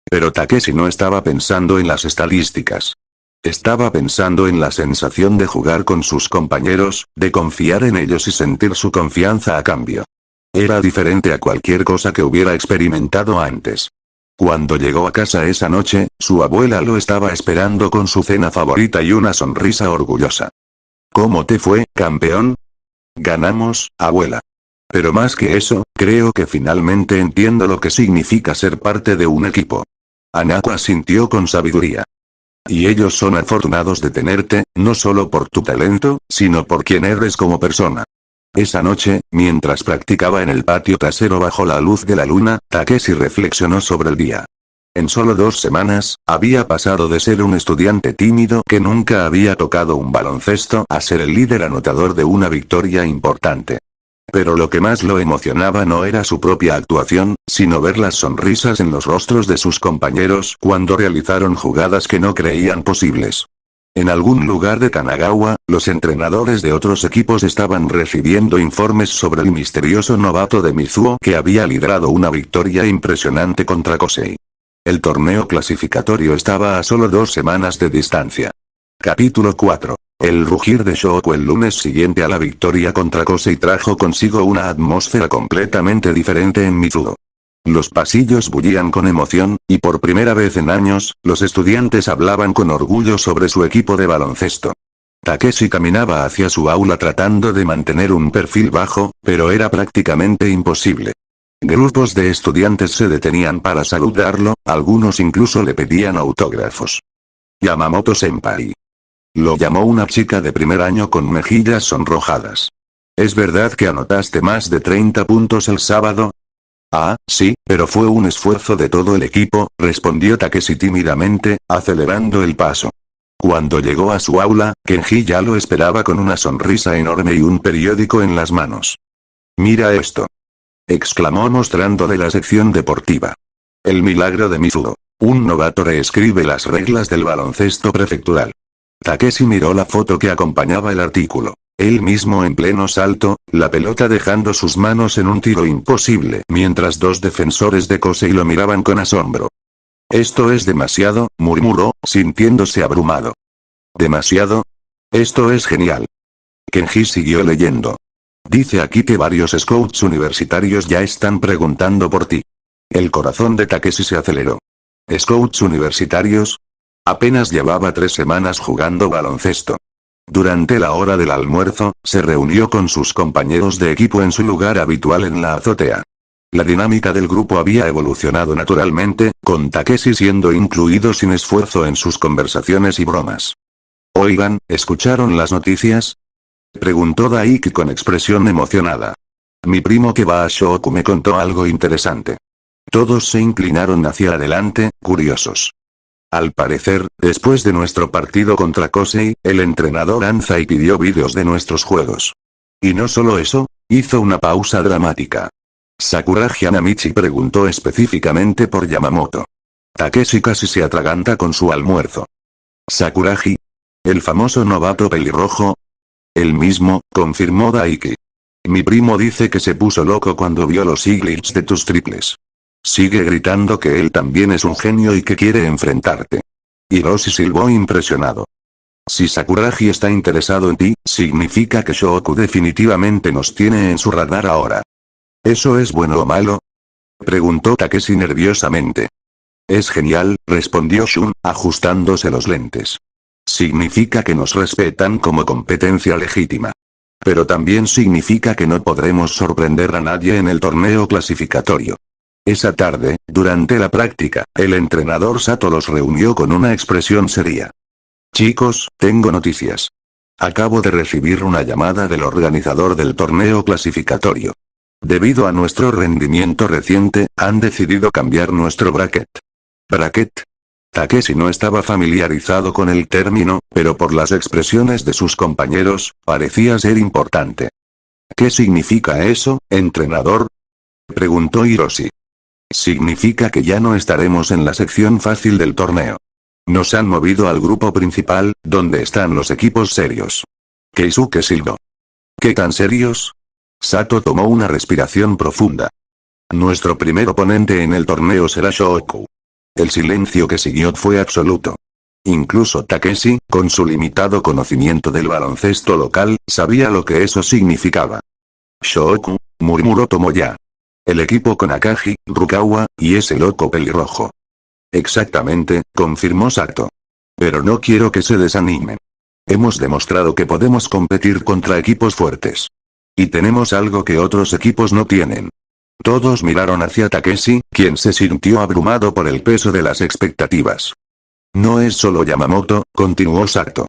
Pero Takeshi no estaba pensando en las estadísticas. Estaba pensando en la sensación de jugar con sus compañeros, de confiar en ellos y sentir su confianza a cambio. Era diferente a cualquier cosa que hubiera experimentado antes. Cuando llegó a casa esa noche, su abuela lo estaba esperando con su cena favorita y una sonrisa orgullosa. ¿Cómo te fue, campeón? Ganamos, abuela. Pero más que eso, creo que finalmente entiendo lo que significa ser parte de un equipo. Hanako asintió con sabiduría. Y ellos son afortunados de tenerte, no solo por tu talento, sino por quien eres como persona. Esa noche, mientras practicaba en el patio trasero bajo la luz de la luna, Takeshi reflexionó sobre el día. En solo 2 semanas, había pasado de ser un estudiante tímido que nunca había tocado un baloncesto a ser el líder anotador de una victoria importante. Pero lo que más lo emocionaba no era su propia actuación, sino ver las sonrisas en los rostros de sus compañeros cuando realizaron jugadas que no creían posibles. En algún lugar de Kanagawa, los entrenadores de otros equipos estaban recibiendo informes sobre el misterioso novato de Mizuo que había liderado una victoria impresionante contra Kosei. El torneo clasificatorio estaba a solo 2 semanas de distancia. Capítulo 4. El rugir de Shoku el lunes siguiente a la victoria contra Kosei trajo consigo una atmósfera completamente diferente en Mizuho. Los pasillos bullían con emoción, y por primera vez en años, los estudiantes hablaban con orgullo sobre su equipo de baloncesto. Takeshi caminaba hacia su aula tratando de mantener un perfil bajo, pero era prácticamente imposible. Grupos de estudiantes se detenían para saludarlo, algunos incluso le pedían autógrafos. Yamamoto-senpai. Lo llamó una chica de primer año con mejillas sonrojadas. ¿Es verdad que anotaste más de 30 puntos el sábado? Ah, sí, pero fue un esfuerzo de todo el equipo, respondió Takeshi tímidamente, acelerando el paso. Cuando llegó a su aula, Kenji ya lo esperaba con una sonrisa enorme y un periódico en las manos. «Mira esto», exclamó mostrándole la sección deportiva. «El milagro de Mizuho. Un novato reescribe las reglas del baloncesto prefectural». Takeshi miró la foto que acompañaba el artículo. Él mismo en pleno salto, la pelota dejando sus manos en un tiro imposible, mientras 2 defensores de Kosei lo miraban con asombro. «Esto es demasiado», murmuró, sintiéndose abrumado. «¿Demasiado? Esto es genial». Kenji siguió leyendo. «Dice aquí que varios scouts universitarios ya están preguntando por ti». El corazón de Takeshi se aceleró. ¿Scouts universitarios? Apenas llevaba 3 semanas jugando baloncesto. Durante la hora del almuerzo, se reunió con sus compañeros de equipo en su lugar habitual en la azotea. La dinámica del grupo había evolucionado naturalmente, con Takeshi siendo incluido sin esfuerzo en sus conversaciones y bromas. «Oigan, ¿escucharon las noticias?», preguntó Daiki con expresión emocionada. «Mi primo que va a Shoku me contó algo interesante». Todos se inclinaron hacia adelante, curiosos. Al parecer, después de nuestro partido contra Kosei, el entrenador Anzai pidió vídeos de nuestros juegos. Y no solo eso, hizo una pausa dramática. Sakuragi Hanamichi preguntó específicamente por Yamamoto. Takeshi casi se atraganta con su almuerzo. ¿Sakuragi? ¿El famoso novato pelirrojo? El mismo, confirmó Daiki. Mi primo dice que se puso loco cuando vio los glitches de tus triples. Sigue gritando que él también es un genio y que quiere enfrentarte. Hiroshi silbó impresionado. Si Sakuragi está interesado en ti, significa que Shoku definitivamente nos tiene en su radar ahora. ¿Eso es bueno o malo?, preguntó Takeshi nerviosamente. Es genial, respondió Shun, ajustándose los lentes. Significa que nos respetan como competencia legítima. Pero también significa que no podremos sorprender a nadie en el torneo clasificatorio. Esa tarde, durante la práctica, el entrenador Sato los reunió con una expresión seria. Chicos, tengo noticias. Acabo de recibir una llamada del organizador del torneo clasificatorio. Debido a nuestro rendimiento reciente, han decidido cambiar nuestro bracket. ¿Bracket? Takeshi no estaba familiarizado con el término, pero por las expresiones de sus compañeros, parecía ser importante. ¿Qué significa eso, entrenador?, preguntó Hiroshi. Significa que ya no estaremos en la sección fácil del torneo. Nos han movido al grupo principal, donde están los equipos serios. Keisuke silbó. ¿Qué tan serios? Sato tomó una respiración profunda. Nuestro primer oponente en el torneo será Shoku. El silencio que siguió fue absoluto. Incluso Takeshi, con su limitado conocimiento del baloncesto local, sabía lo que eso significaba. Shoku, murmuró Tomoya. El equipo con Akagi, Rukawa, y ese loco pelirrojo. Exactamente, confirmó Sato. Pero no quiero que se desanimen. Hemos demostrado que podemos competir contra equipos fuertes. Y tenemos algo que otros equipos no tienen. Todos miraron hacia Takeshi, quien se sintió abrumado por el peso de las expectativas. No es solo Yamamoto, continuó Sato.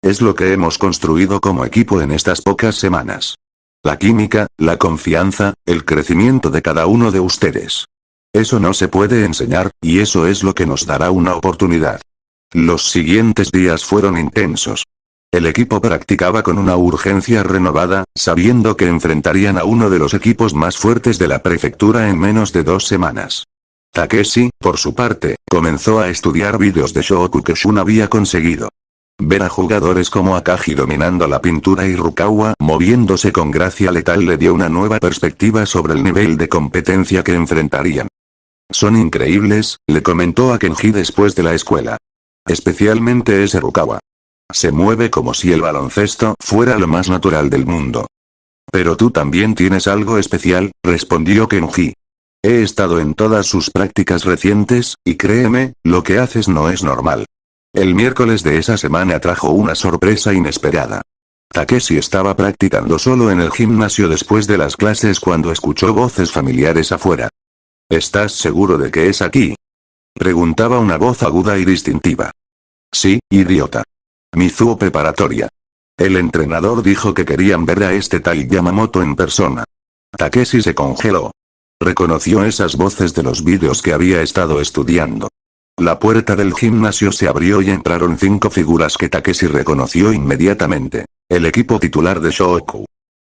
Es lo que hemos construido como equipo en estas pocas semanas. La química, la confianza, el crecimiento de cada uno de ustedes. Eso no se puede enseñar, y eso es lo que nos dará una oportunidad. Los siguientes días fueron intensos. El equipo practicaba con una urgencia renovada, sabiendo que enfrentarían a uno de los equipos más fuertes de la prefectura en menos de 2 semanas. Takeshi, por su parte, comenzó a estudiar vídeos de Shoku que Shun había conseguido. Ver a jugadores como Akagi dominando la pintura y Rukawa moviéndose con gracia letal le dio una nueva perspectiva sobre el nivel de competencia que enfrentarían. Son increíbles, le comentó a Kenji después de la escuela. Especialmente ese Rukawa. Se mueve como si el baloncesto fuera lo más natural del mundo. Pero tú también tienes algo especial, respondió Kenji. He estado en todas sus prácticas recientes, y créeme, lo que haces no es normal. El miércoles de esa semana trajo una sorpresa inesperada. Takeshi estaba practicando solo en el gimnasio después de las clases cuando escuchó voces familiares afuera. ¿Estás seguro de que es aquí? Preguntaba una voz aguda y distintiva. Sí, idiota. Mizuo preparatoria. El entrenador dijo que querían ver a este tal Yamamoto en persona. Takeshi se congeló. Reconoció esas voces de los vídeos que había estado estudiando. La puerta del gimnasio se abrió y entraron 5 figuras que Takeshi reconoció inmediatamente. El equipo titular de Shoku.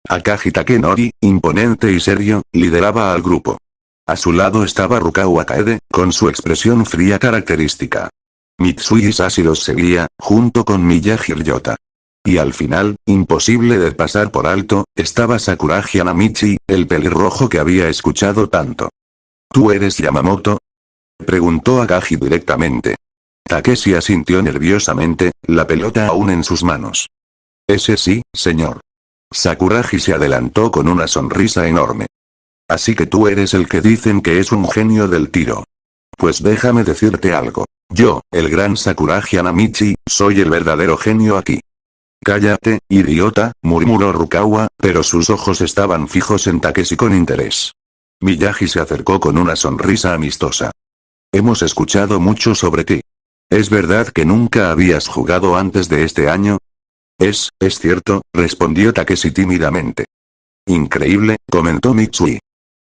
Akagi Takenori, imponente y serio, lideraba al grupo. A su lado estaba Rukawa Kaede, con su expresión fría característica. Mitsui Isashi los seguía, junto con Miyagi Ryota. Y al final, imposible de pasar por alto, estaba Sakuragi Hanamichi, el pelirrojo que había escuchado tanto. ¿Tú eres Yamamoto? Preguntó Akagi directamente. Takeshi asintió nerviosamente, la pelota aún en sus manos. Ese sí, señor. Sakuragi se adelantó con una sonrisa enorme. Así que tú eres el que dicen que es un genio del tiro. Pues déjame decirte algo. Yo, el gran Sakuragi Hanamichi, soy el verdadero genio aquí. Cállate, idiota, murmuró Rukawa, pero sus ojos estaban fijos en Takeshi con interés. Miyagi se acercó con una sonrisa amistosa. Hemos escuchado mucho sobre ti. ¿Es verdad que nunca habías jugado antes de este año? Es cierto, respondió Takeshi tímidamente. Increíble, comentó Mitsui.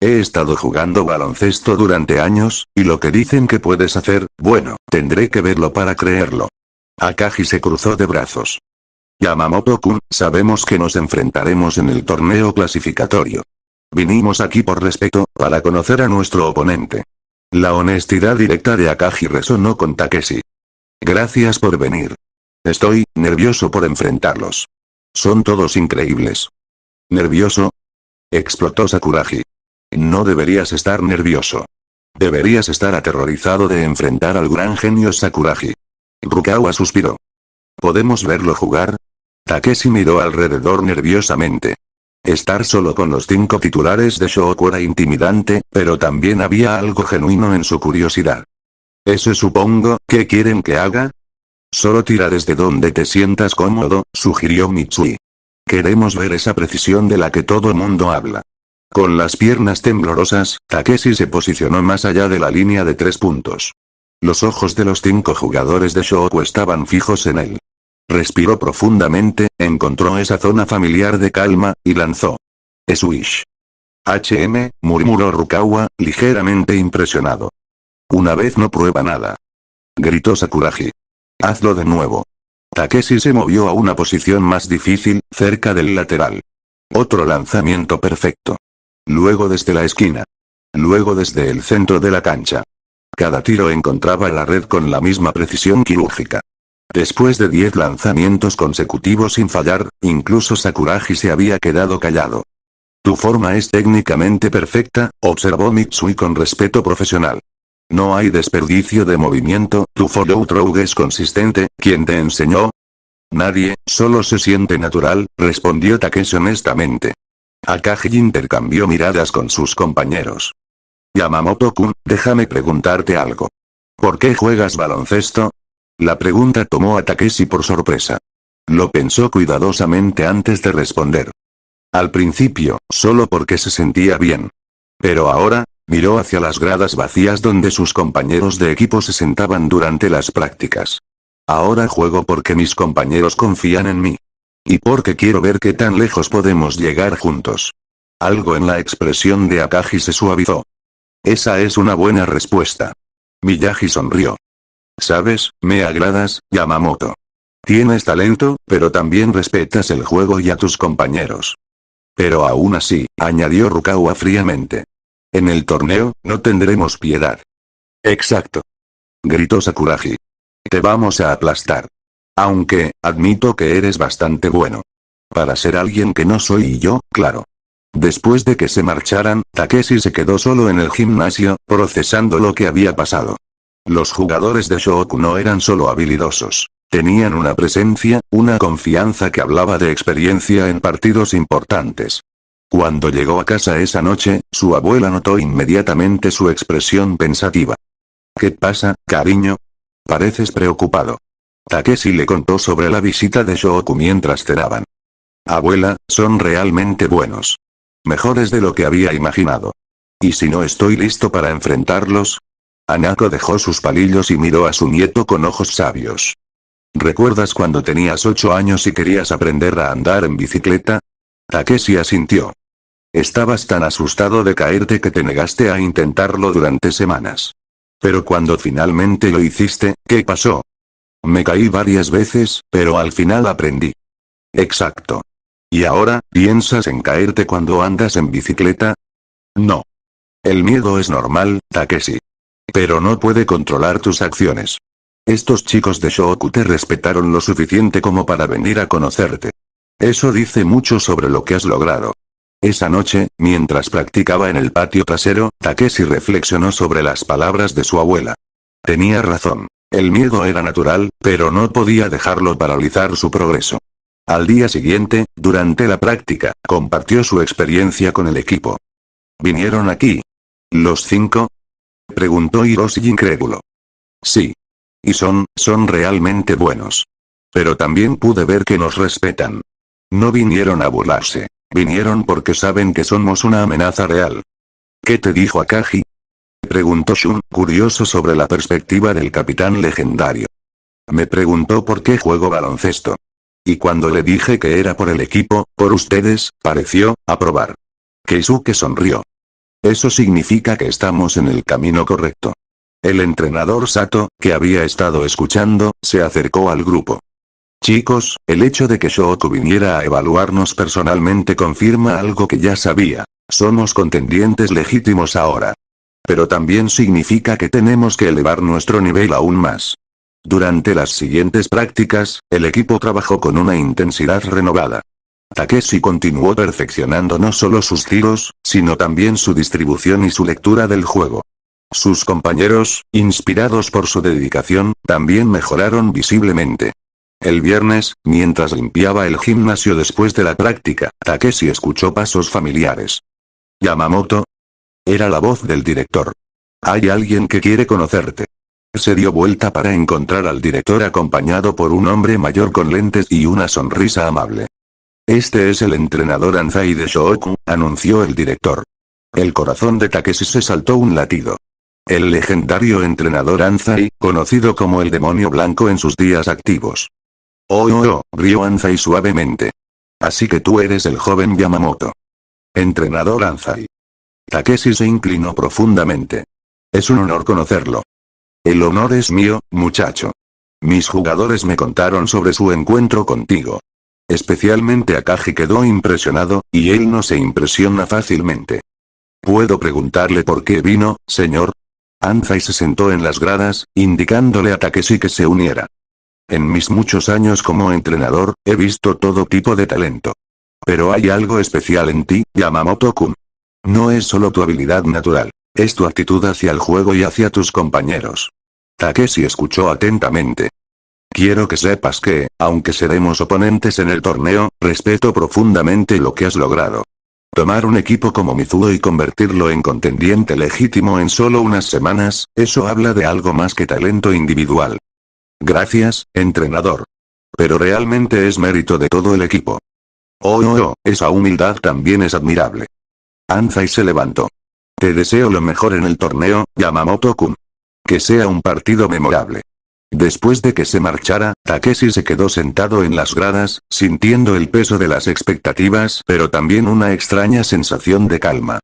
He estado jugando baloncesto durante años, y lo que dicen que puedes hacer, bueno, tendré que verlo para creerlo. Akagi se cruzó de brazos. Yamamoto-kun, sabemos que nos enfrentaremos en el torneo clasificatorio. Vinimos aquí por respeto, para conocer a nuestro oponente. La honestidad directa de Akagi resonó con Takeshi. Gracias por venir. Estoy nervioso por enfrentarlos. Son todos increíbles. ¿Nervioso? Explotó Sakuragi. No deberías estar nervioso. Deberías estar aterrorizado de enfrentar al gran genio Sakuragi. Rukawa suspiró. ¿Podemos verlo jugar? Takeshi miró alrededor nerviosamente. Estar solo con los 5 titulares de Shoku era intimidante, pero también había algo genuino en su curiosidad. ¿Eso supongo que quieren que haga? Solo tira desde donde te sientas cómodo, sugirió Mitsui. Queremos ver esa precisión de la que todo mundo habla. Con las piernas temblorosas, Takeshi se posicionó más allá de la línea de 3 puntos. Los ojos de los 5 jugadores de Shoku estaban fijos en él. Respiró profundamente, encontró esa zona familiar de calma, y lanzó. Swish. murmuró Rukawa, ligeramente impresionado. Una vez no prueba nada. Gritó Sakuragi. Hazlo de nuevo. Takeshi se movió a una posición más difícil, cerca del lateral. Otro lanzamiento perfecto. Luego desde la esquina. Luego desde el centro de la cancha. Cada tiro encontraba la red con la misma precisión quirúrgica. Después de 10 lanzamientos consecutivos sin fallar, incluso Sakuragi se había quedado callado. Tu forma es técnicamente perfecta, observó Mitsui con respeto profesional. No hay desperdicio de movimiento, tu follow through es consistente, ¿quién te enseñó? Nadie, solo se siente natural, respondió Takeshi honestamente. Akagi intercambió miradas con sus compañeros. Yamamoto-kun, déjame preguntarte algo. ¿Por qué juegas baloncesto? La pregunta tomó a Takeshi por sorpresa. Lo pensó cuidadosamente antes de responder. Al principio, solo porque se sentía bien. Pero ahora, miró hacia las gradas vacías donde sus compañeros de equipo se sentaban durante las prácticas. Ahora juego porque mis compañeros confían en mí. Y porque quiero ver qué tan lejos podemos llegar juntos. Algo en la expresión de Akagi se suavizó. Esa es una buena respuesta. Miyagi sonrió. Sabes, me agradas, Yamamoto. Tienes talento, pero también respetas el juego y a tus compañeros. Pero aún así, añadió Rukawa fríamente. En el torneo, no tendremos piedad. Exacto. Gritó Sakuragi. Te vamos a aplastar. Aunque, admito que eres bastante bueno. Para ser alguien que no soy yo, claro. Después de que se marcharan, Takeshi se quedó solo en el gimnasio, procesando lo que había pasado. Los jugadores de Shohoku no eran solo habilidosos. Tenían una presencia, una confianza que hablaba de experiencia en partidos importantes. Cuando llegó a casa esa noche, su abuela notó inmediatamente su expresión pensativa. ¿Qué pasa, cariño? Pareces preocupado. Takeshi le contó sobre la visita de Shohoku mientras cenaban. Abuela, son realmente buenos. Mejores de lo que había imaginado. ¿Y si no estoy listo para enfrentarlos? Hanako dejó sus palillos y miró a su nieto con ojos sabios. ¿Recuerdas cuando tenías 8 años y querías aprender a andar en bicicleta? Takeshi asintió. Estabas tan asustado de caerte que te negaste a intentarlo durante semanas. Pero cuando finalmente lo hiciste, ¿qué pasó? Me caí varias veces, pero al final aprendí. Exacto. ¿Y ahora, piensas en caerte cuando andas en bicicleta? No. El miedo es normal, Takeshi. Pero no puede controlar tus acciones. Estos chicos de Shohoku te respetaron lo suficiente como para venir a conocerte. Eso dice mucho sobre lo que has logrado. Esa noche, mientras practicaba en el patio trasero, Takeshi reflexionó sobre las palabras de su abuela. Tenía razón. El miedo era natural, pero no podía dejarlo paralizar su progreso. Al día siguiente, durante la práctica, compartió su experiencia con el equipo. ¿Vinieron aquí? ¿Los 5? Preguntó Hiroshi incrédulo. Sí. Y son realmente buenos. Pero también pude ver que nos respetan. No vinieron a burlarse. Vinieron porque saben que somos una amenaza real. ¿Qué te dijo Akagi? Preguntó Shun, curioso sobre la perspectiva del capitán legendario. Me preguntó por qué juego baloncesto. Y cuando le dije que era por el equipo, por ustedes, pareció aprobar. Keisuke sonrió. Eso significa que estamos en el camino correcto. El entrenador Sato, que había estado escuchando, se acercó al grupo. Chicos, el hecho de que Shohoku viniera a evaluarnos personalmente confirma algo que ya sabía. Somos contendientes legítimos ahora. Pero también significa que tenemos que elevar nuestro nivel aún más. Durante las siguientes prácticas, el equipo trabajó con una intensidad renovada. Takeshi continuó perfeccionando no solo sus tiros, sino también su distribución y su lectura del juego. Sus compañeros, inspirados por su dedicación, también mejoraron visiblemente. El viernes, mientras limpiaba el gimnasio después de la práctica, Takeshi escuchó pasos familiares. ¿Yamamoto? Era la voz del director. Hay alguien que quiere conocerte. Se dio vuelta para encontrar al director acompañado por un hombre mayor con lentes y una sonrisa amable. Este es el entrenador Anzai de Shohoku, anunció el director. El corazón de Takeshi se saltó un latido. El legendario entrenador Anzai, conocido como el demonio blanco en sus días activos. Rió Anzai suavemente. Así que tú eres el joven Yamamoto. Entrenador Anzai. Takeshi se inclinó profundamente. Es un honor conocerlo. El honor es mío, muchacho. Mis jugadores me contaron sobre su encuentro contigo. Especialmente Akagi quedó impresionado, y él no se impresiona fácilmente. ¿Puedo preguntarle por qué vino, señor? Anzai se sentó en las gradas, indicándole a Takeshi que se uniera. En mis muchos años como entrenador, he visto todo tipo de talento. Pero hay algo especial en ti, Yamamoto-kun. No es solo tu habilidad natural, es tu actitud hacia el juego y hacia tus compañeros. Takeshi escuchó atentamente. Quiero que sepas que, aunque seremos oponentes en el torneo, respeto profundamente lo que has logrado. Tomar un equipo como Mizuho y convertirlo en contendiente legítimo en solo unas semanas, eso habla de algo más que talento individual. Gracias, entrenador. Pero realmente es mérito de todo el equipo. Esa humildad también es admirable. Anzai se levantó. Te deseo lo mejor en el torneo, Yamamoto-kun. Que sea un partido memorable. Después de que se marchara, Takeshi se quedó sentado en las gradas, sintiendo el peso de las expectativas pero también una extraña sensación de calma.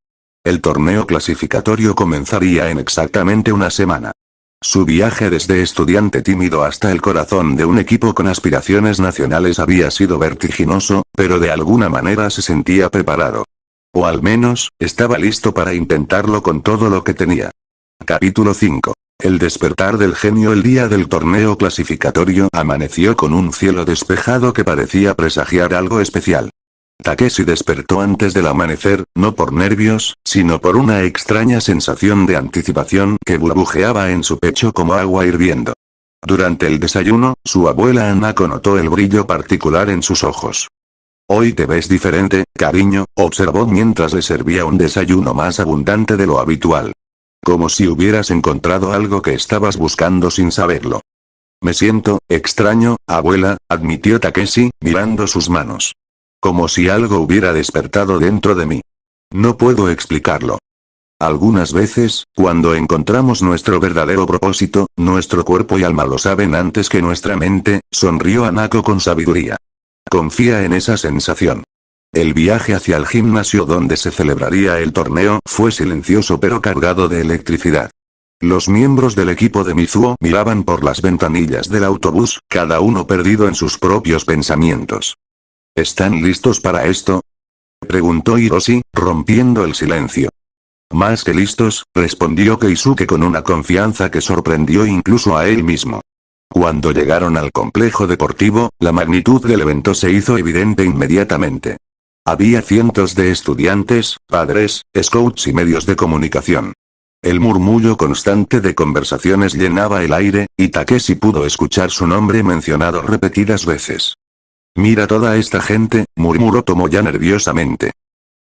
El torneo clasificatorio comenzaría en exactamente una semana. Su viaje desde estudiante tímido hasta el corazón de un equipo con aspiraciones nacionales había sido vertiginoso, pero de alguna manera se sentía preparado. O al menos, estaba listo para intentarlo con todo lo que tenía. Capítulo 5. El despertar del genio. El día del torneo clasificatorio amaneció con un cielo despejado que parecía presagiar algo especial. Takeshi despertó antes del amanecer, no por nervios, sino por una extraña sensación de anticipación que burbujeaba en su pecho como agua hirviendo. Durante el desayuno, su abuela Anako notó el brillo particular en sus ojos. Hoy te ves diferente, cariño, observó mientras le servía un desayuno más abundante de lo habitual. Como si hubieras encontrado algo que estabas buscando sin saberlo. Me siento extraño, abuela, admitió Takeshi, mirando sus manos. Como si algo hubiera despertado dentro de mí. No puedo explicarlo. Algunas veces, cuando encontramos nuestro verdadero propósito, nuestro cuerpo y alma lo saben antes que nuestra mente, sonrió Anako con sabiduría. Confía en esa sensación. El viaje hacia el gimnasio donde se celebraría el torneo fue silencioso pero cargado de electricidad. Los miembros del equipo de Mizuho miraban por las ventanillas del autobús, cada uno perdido en sus propios pensamientos. ¿Están listos para esto?, preguntó Hiroshi, rompiendo el silencio. Más que listos, respondió Keisuke con una confianza que sorprendió incluso a él mismo. Cuando llegaron al complejo deportivo, la magnitud del evento se hizo evidente inmediatamente. Había cientos de estudiantes, padres, scouts y medios de comunicación. El murmullo constante de conversaciones llenaba el aire, y Takeshi pudo escuchar su nombre mencionado repetidas veces. Mira toda esta gente, murmuró Tomoya nerviosamente.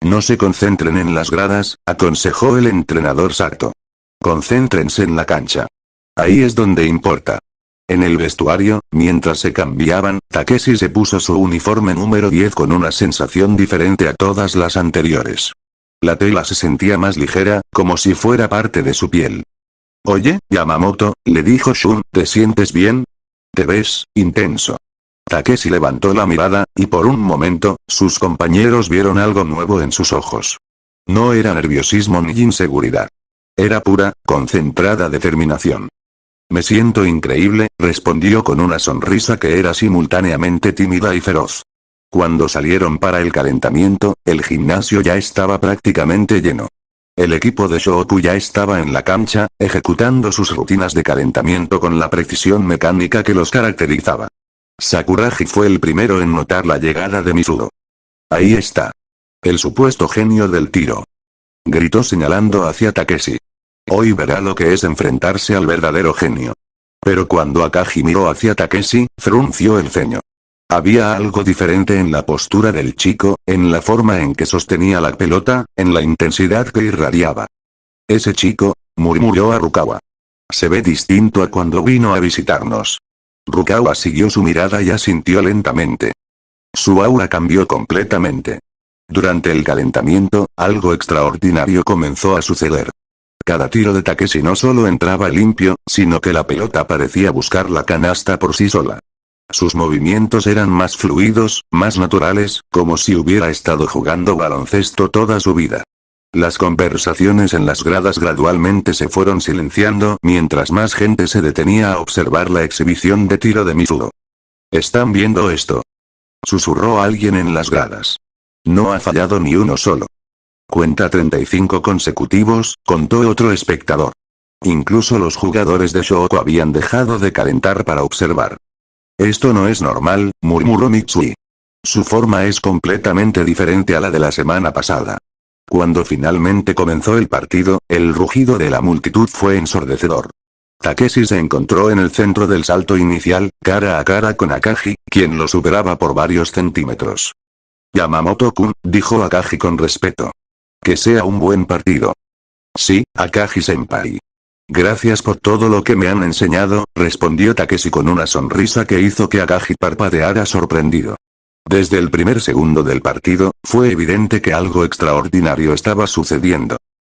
No se concentren en las gradas, aconsejó el entrenador Sato. Concéntrense en la cancha. Ahí es donde importa. En el vestuario, mientras se cambiaban, Takeshi se puso su uniforme número 10 con una sensación diferente a todas las anteriores. La tela se sentía más ligera, como si fuera parte de su piel. Oye, Yamamoto, le dijo Shun, ¿te sientes bien? Te ves intenso. Takeshi levantó la mirada, y por un momento, sus compañeros vieron algo nuevo en sus ojos. No era nerviosismo ni inseguridad. Era pura, concentrada determinación. Me siento increíble, respondió con una sonrisa que era simultáneamente tímida y feroz. Cuando salieron para el calentamiento, el gimnasio ya estaba prácticamente lleno. El equipo de Shoku ya estaba en la cancha, ejecutando sus rutinas de calentamiento con la precisión mecánica que los caracterizaba. Sakuragi fue el primero en notar la llegada de Mizuho. Ahí está. El supuesto genio del tiro. Gritó señalando hacia Takeshi. Hoy verá lo que es enfrentarse al verdadero genio. Pero cuando Akagi miró hacia Takeshi, frunció el ceño. Había algo diferente en la postura del chico, en la forma en que sostenía la pelota, en la intensidad que irradiaba. Ese chico, murmuró a Rukawa. Se ve distinto a cuando vino a visitarnos. Rukawa siguió su mirada y asintió lentamente. Su aura cambió completamente. Durante el calentamiento, algo extraordinario comenzó a suceder. Cada tiro de Takeshi no solo entraba limpio, sino que la pelota parecía buscar la canasta por sí sola. Sus movimientos eran más fluidos, más naturales, como si hubiera estado jugando baloncesto toda su vida. Las conversaciones en las gradas gradualmente se fueron silenciando mientras más gente se detenía a observar la exhibición de tiro de Mizuho. ¿Están viendo esto?, susurró alguien en las gradas. No ha fallado ni uno solo. Cuenta 35 consecutivos, contó otro espectador. Incluso los jugadores de Shoko habían dejado de calentar para observar. Esto no es normal, murmuró Mitsui. Su forma es completamente diferente a la de la semana pasada. Cuando finalmente comenzó el partido, el rugido de la multitud fue ensordecedor. Takeshi se encontró en el centro del salto inicial, cara a cara con Akaji, quien lo superaba por varios centímetros. Yamamoto-kun, dijo Akaji con respeto. Que sea un buen partido. Sí, Akaji-senpai. Gracias por todo lo que me han enseñado, respondió Takeshi con una sonrisa que hizo que Akaji parpadeara sorprendido. Desde el primer segundo del partido, fue evidente que algo extraordinario estaba sucediendo.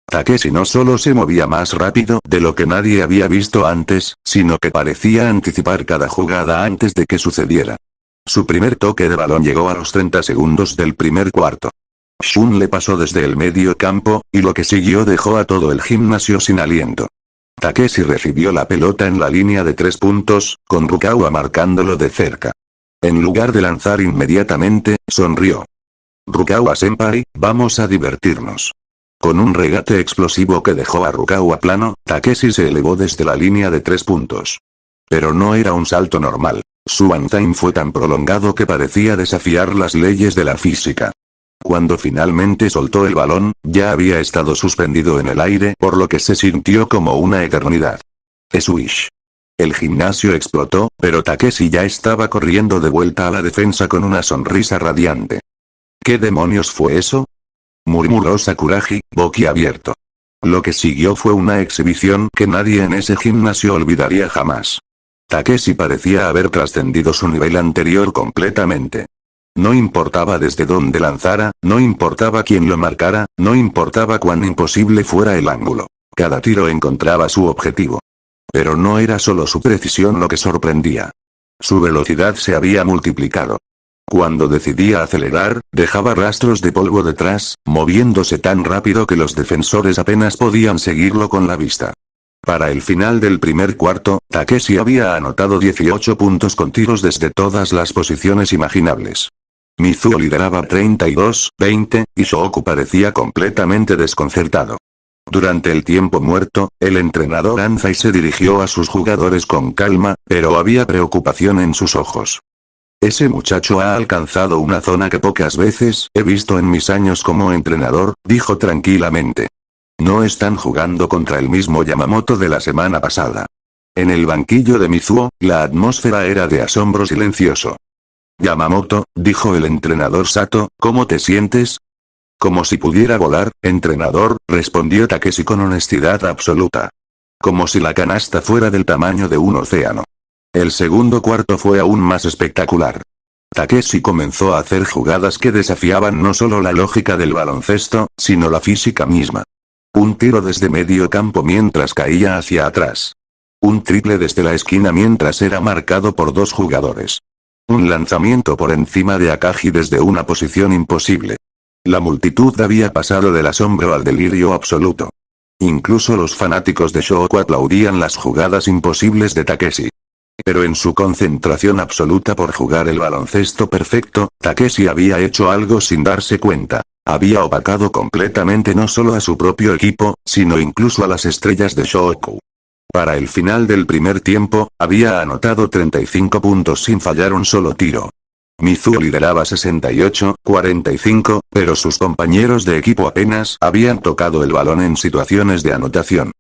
Takeshi no solo se movía más rápido de lo que nadie había visto antes, sino que parecía anticipar cada jugada antes de que sucediera. Su primer toque de balón llegó a los 30 segundos del primer cuarto. Shun le pasó desde el medio campo, y lo que siguió dejó a todo el gimnasio sin aliento. Takeshi recibió la pelota en la línea de 3 puntos, con Rukawa marcándolo de cerca. En lugar de lanzar inmediatamente, sonrió. Rukawa-senpai, vamos a divertirnos. Con un regate explosivo que dejó a Rukawa plano, Takeshi se elevó desde la línea de 3 puntos. Pero no era un salto normal. Su one-time fue tan prolongado que parecía desafiar las leyes de la física. Cuando finalmente soltó el balón, ya había estado suspendido en el aire, por lo que se sintió como una eternidad. Swish. El gimnasio explotó, pero Takeshi ya estaba corriendo de vuelta a la defensa con una sonrisa radiante. ¿Qué demonios fue eso?, murmuró Sakuragi, boquiabierto. Lo que siguió fue una exhibición que nadie en ese gimnasio olvidaría jamás. Takeshi parecía haber trascendido su nivel anterior completamente. No importaba desde dónde lanzara, no importaba quién lo marcara, no importaba cuán imposible fuera el ángulo. Cada tiro encontraba su objetivo. Pero no era solo su precisión lo que sorprendía. Su velocidad se había multiplicado. Cuando decidía acelerar, dejaba rastros de polvo detrás, moviéndose tan rápido que los defensores apenas podían seguirlo con la vista. Para el final del primer cuarto, Takeshi había anotado 18 puntos con tiros desde todas las posiciones imaginables. Mizuo lideraba 32-20, y Shouku parecía completamente desconcertado. Durante el tiempo muerto, el entrenador Anzai se dirigió a sus jugadores con calma, pero había preocupación en sus ojos. Ese muchacho ha alcanzado una zona que pocas veces he visto en mis años como entrenador, dijo tranquilamente. No están jugando contra el mismo Yamamoto de la semana pasada. En el banquillo de Mizuo, la atmósfera era de asombro silencioso. Yamamoto, dijo el entrenador Sato, ¿cómo te sientes? Como si pudiera volar, entrenador, respondió Takeshi con honestidad absoluta. Como si la canasta fuera del tamaño de un océano. El segundo cuarto fue aún más espectacular. Takeshi comenzó a hacer jugadas que desafiaban no solo la lógica del baloncesto, sino la física misma. Un tiro desde medio campo mientras caía hacia atrás. Un triple desde la esquina mientras era marcado por dos jugadores. Un lanzamiento por encima de Akaji desde una posición imposible. La multitud había pasado del asombro al delirio absoluto. Incluso los fanáticos de Shouku aplaudían las jugadas imposibles de Takeshi. Pero en su concentración absoluta por jugar el baloncesto perfecto, Takeshi había hecho algo sin darse cuenta. Había opacado completamente no solo a su propio equipo, sino incluso a las estrellas de Shouku. Para el final del primer tiempo, había anotado 35 puntos sin fallar un solo tiro. Mizuo lideraba 68-45, pero sus compañeros de equipo apenas habían tocado el balón en situaciones de anotación.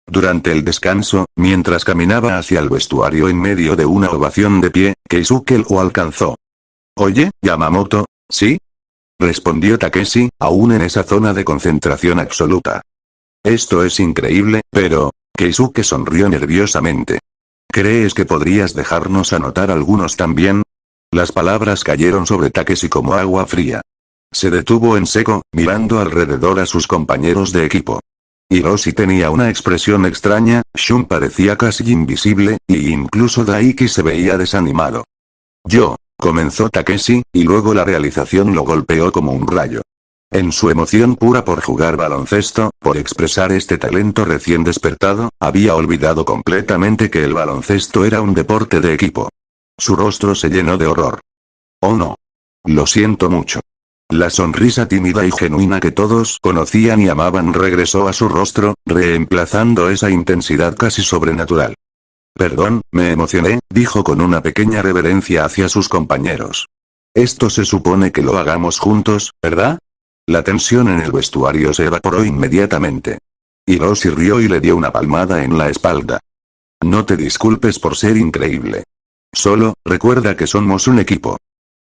Durante el descanso, mientras caminaba hacia el vestuario en medio de una ovación de pie, Keisuke lo alcanzó. «Oye, Yamamoto, ¿sí?», respondió Takeshi, aún en esa zona de concentración absoluta. «Esto es increíble, pero...», Keisuke sonrió nerviosamente. «¿Crees que podrías dejarnos anotar algunos también?». Las palabras cayeron sobre Takeshi como agua fría. Se detuvo en seco, mirando alrededor a sus compañeros de equipo. Hiroshi tenía una expresión extraña, Shun parecía casi invisible, y incluso Daiki se veía desanimado. «Yo», comenzó Takeshi, y luego la realización lo golpeó como un rayo. En su emoción pura por jugar baloncesto, por expresar este talento recién despertado, había olvidado completamente que el baloncesto era un deporte de equipo. Su rostro se llenó de horror. «Oh no. Lo siento mucho. La sonrisa tímida y genuina que todos conocían y amaban regresó a su rostro, reemplazando esa intensidad casi sobrenatural. Perdón, me emocioné, dijo con una pequeña reverencia hacia sus compañeros. Esto se supone que lo hagamos juntos, ¿verdad? La tensión en el vestuario se evaporó inmediatamente. Hiroshi rió y le dio una palmada en la espalda. No te disculpes por ser increíble. Solo, recuerda que somos un equipo.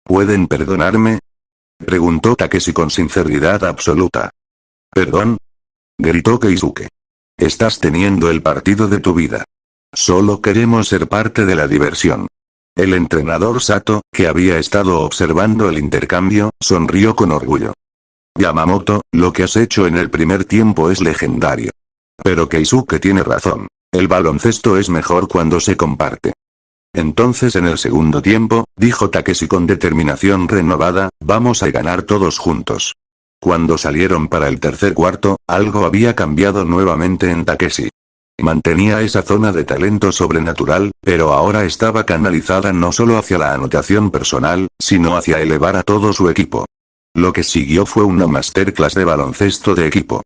¿Pueden perdonarme? Preguntó Takeshi con sinceridad absoluta. ¿Perdón? Gritó Keisuke. Estás teniendo el partido de tu vida. Solo queremos ser parte de la diversión. El entrenador Sato, que había estado observando el intercambio, sonrió con orgullo. Yamamoto, lo que has hecho en el primer tiempo es legendario. Pero Keisuke tiene razón. El baloncesto es mejor cuando se comparte. Entonces en el segundo tiempo, dijo Takeshi con determinación renovada, vamos a ganar todos juntos. Cuando salieron para el tercer cuarto, algo había cambiado nuevamente en Takeshi. Mantenía esa zona de talento sobrenatural, pero ahora estaba canalizada no solo hacia la anotación personal, sino hacia elevar a todo su equipo. Lo que siguió fue una masterclass de baloncesto de equipo.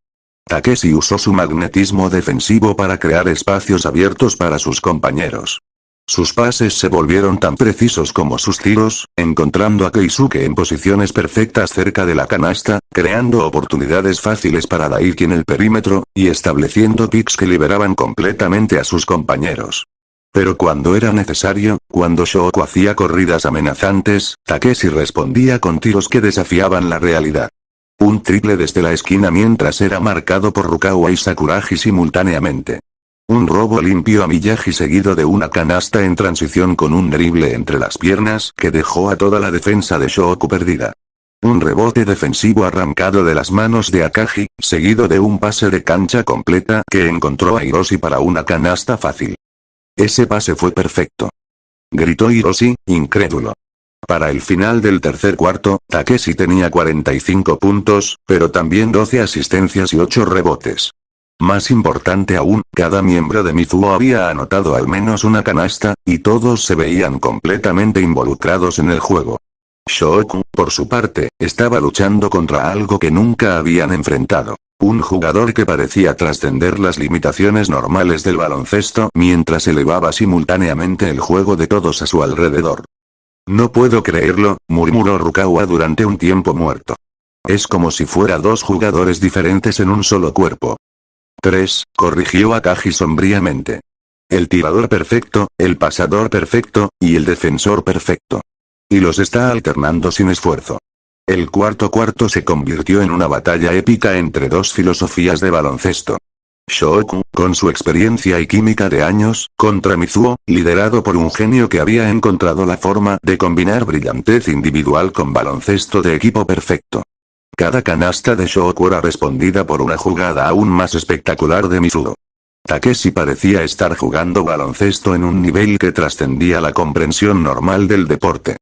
Takeshi usó su magnetismo defensivo para crear espacios abiertos para sus compañeros. Sus pases se volvieron tan precisos como sus tiros, encontrando a Keisuke en posiciones perfectas cerca de la canasta, creando oportunidades fáciles para Daiki en el perímetro, y estableciendo picks que liberaban completamente a sus compañeros. Pero cuando era necesario, cuando Shoko hacía corridas amenazantes, Takeshi respondía con tiros que desafiaban la realidad. Un triple desde la esquina mientras era marcado por Rukawa y Sakuragi simultáneamente. Un robo limpio a Miyagi seguido de una canasta en transición con un drible entre las piernas que dejó a toda la defensa de Shoku perdida. Un rebote defensivo arrancado de las manos de Akagi, seguido de un pase de cancha completa que encontró a Hiroshi para una canasta fácil. Ese pase fue perfecto. Gritó Hiroshi, incrédulo. Para el final del tercer cuarto, Takeshi tenía 45 puntos, pero también 12 asistencias y 8 rebotes. Más importante aún, cada miembro de Mizuho había anotado al menos una canasta, y todos se veían completamente involucrados en el juego. Shoku, por su parte, estaba luchando contra algo que nunca habían enfrentado. Un jugador que parecía trascender las limitaciones normales del baloncesto mientras elevaba simultáneamente el juego de todos a su alrededor. No puedo creerlo, murmuró Rukawa durante un tiempo muerto. Es como si fuera dos jugadores diferentes en un solo cuerpo. 3, corrigió Akagi sombríamente. El tirador perfecto, el pasador perfecto, y el defensor perfecto. Y los está alternando sin esfuerzo. El cuarto se convirtió en una batalla épica entre dos filosofías de baloncesto. Shoku, con su experiencia y química de años, contra Mizuho, liderado por un genio que había encontrado la forma de combinar brillantez individual con baloncesto de equipo perfecto. Cada canasta de Shoku era respondida por una jugada aún más espectacular de Mizuho. Takeshi parecía estar jugando baloncesto en un nivel que trascendía la comprensión normal del deporte.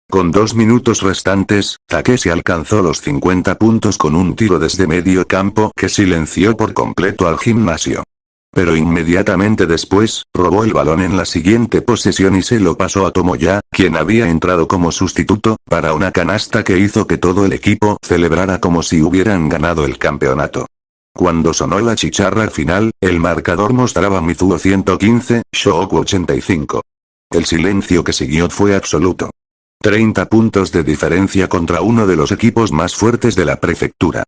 Con 2 minutos restantes, Takeshi alcanzó los 50 puntos con un tiro desde medio campo que silenció por completo al gimnasio. Pero inmediatamente después, robó el balón en la siguiente posesión y se lo pasó a Tomoya, quien había entrado como sustituto, para una canasta que hizo que todo el equipo celebrara como si hubieran ganado el campeonato. Cuando sonó la chicharra final, el marcador mostraba Mizuho 115, Shoku 85. El silencio que siguió fue absoluto. 30 puntos de diferencia contra uno de los equipos más fuertes de la prefectura.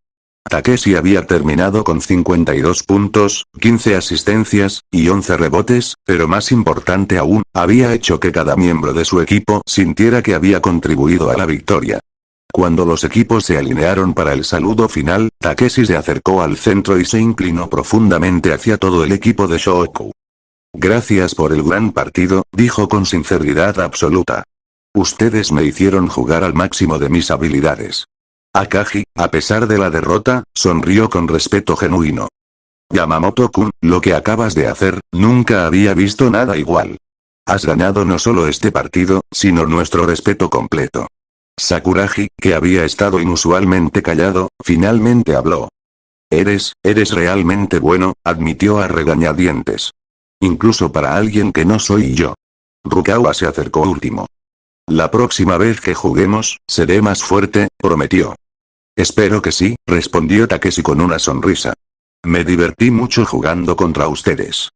Takeshi había terminado con 52 puntos, 15 asistencias, y 11 rebotes, pero más importante aún, había hecho que cada miembro de su equipo sintiera que había contribuido a la victoria. Cuando los equipos se alinearon para el saludo final, Takeshi se acercó al centro y se inclinó profundamente hacia todo el equipo de Shoku. Gracias por el gran partido, dijo con sinceridad absoluta. Ustedes me hicieron jugar al máximo de mis habilidades. Akagi, a pesar de la derrota, sonrió con respeto genuino. Yamamoto-kun, lo que acabas de hacer, nunca había visto nada igual. Has ganado no solo este partido, sino nuestro respeto completo. Sakuragi, que había estado inusualmente callado, finalmente habló. Eres realmente bueno, admitió a regañadientes. Incluso para alguien que no soy yo. Rukawa se acercó último. La próxima vez que juguemos, seré más fuerte, prometió. Espero que sí, respondió Takeshi con una sonrisa. Me divertí mucho jugando contra ustedes.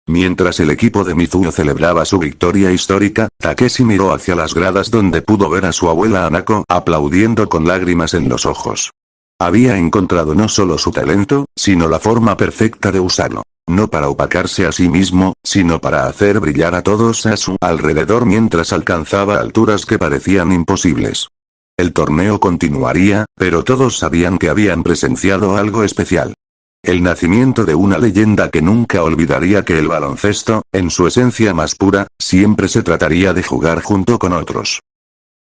Mientras el equipo de Mizuno celebraba su victoria histórica, Takeshi miró hacia las gradas donde pudo ver a su abuela Hanako aplaudiendo con lágrimas en los ojos. Había encontrado no solo su talento, sino la forma perfecta de usarlo. No para opacarse a sí mismo, sino para hacer brillar a todos a su alrededor mientras alcanzaba alturas que parecían imposibles. El torneo continuaría, pero todos sabían que habían presenciado algo especial. El nacimiento de una leyenda que nunca olvidaría que el baloncesto, en su esencia más pura, siempre se trataría de jugar junto con otros.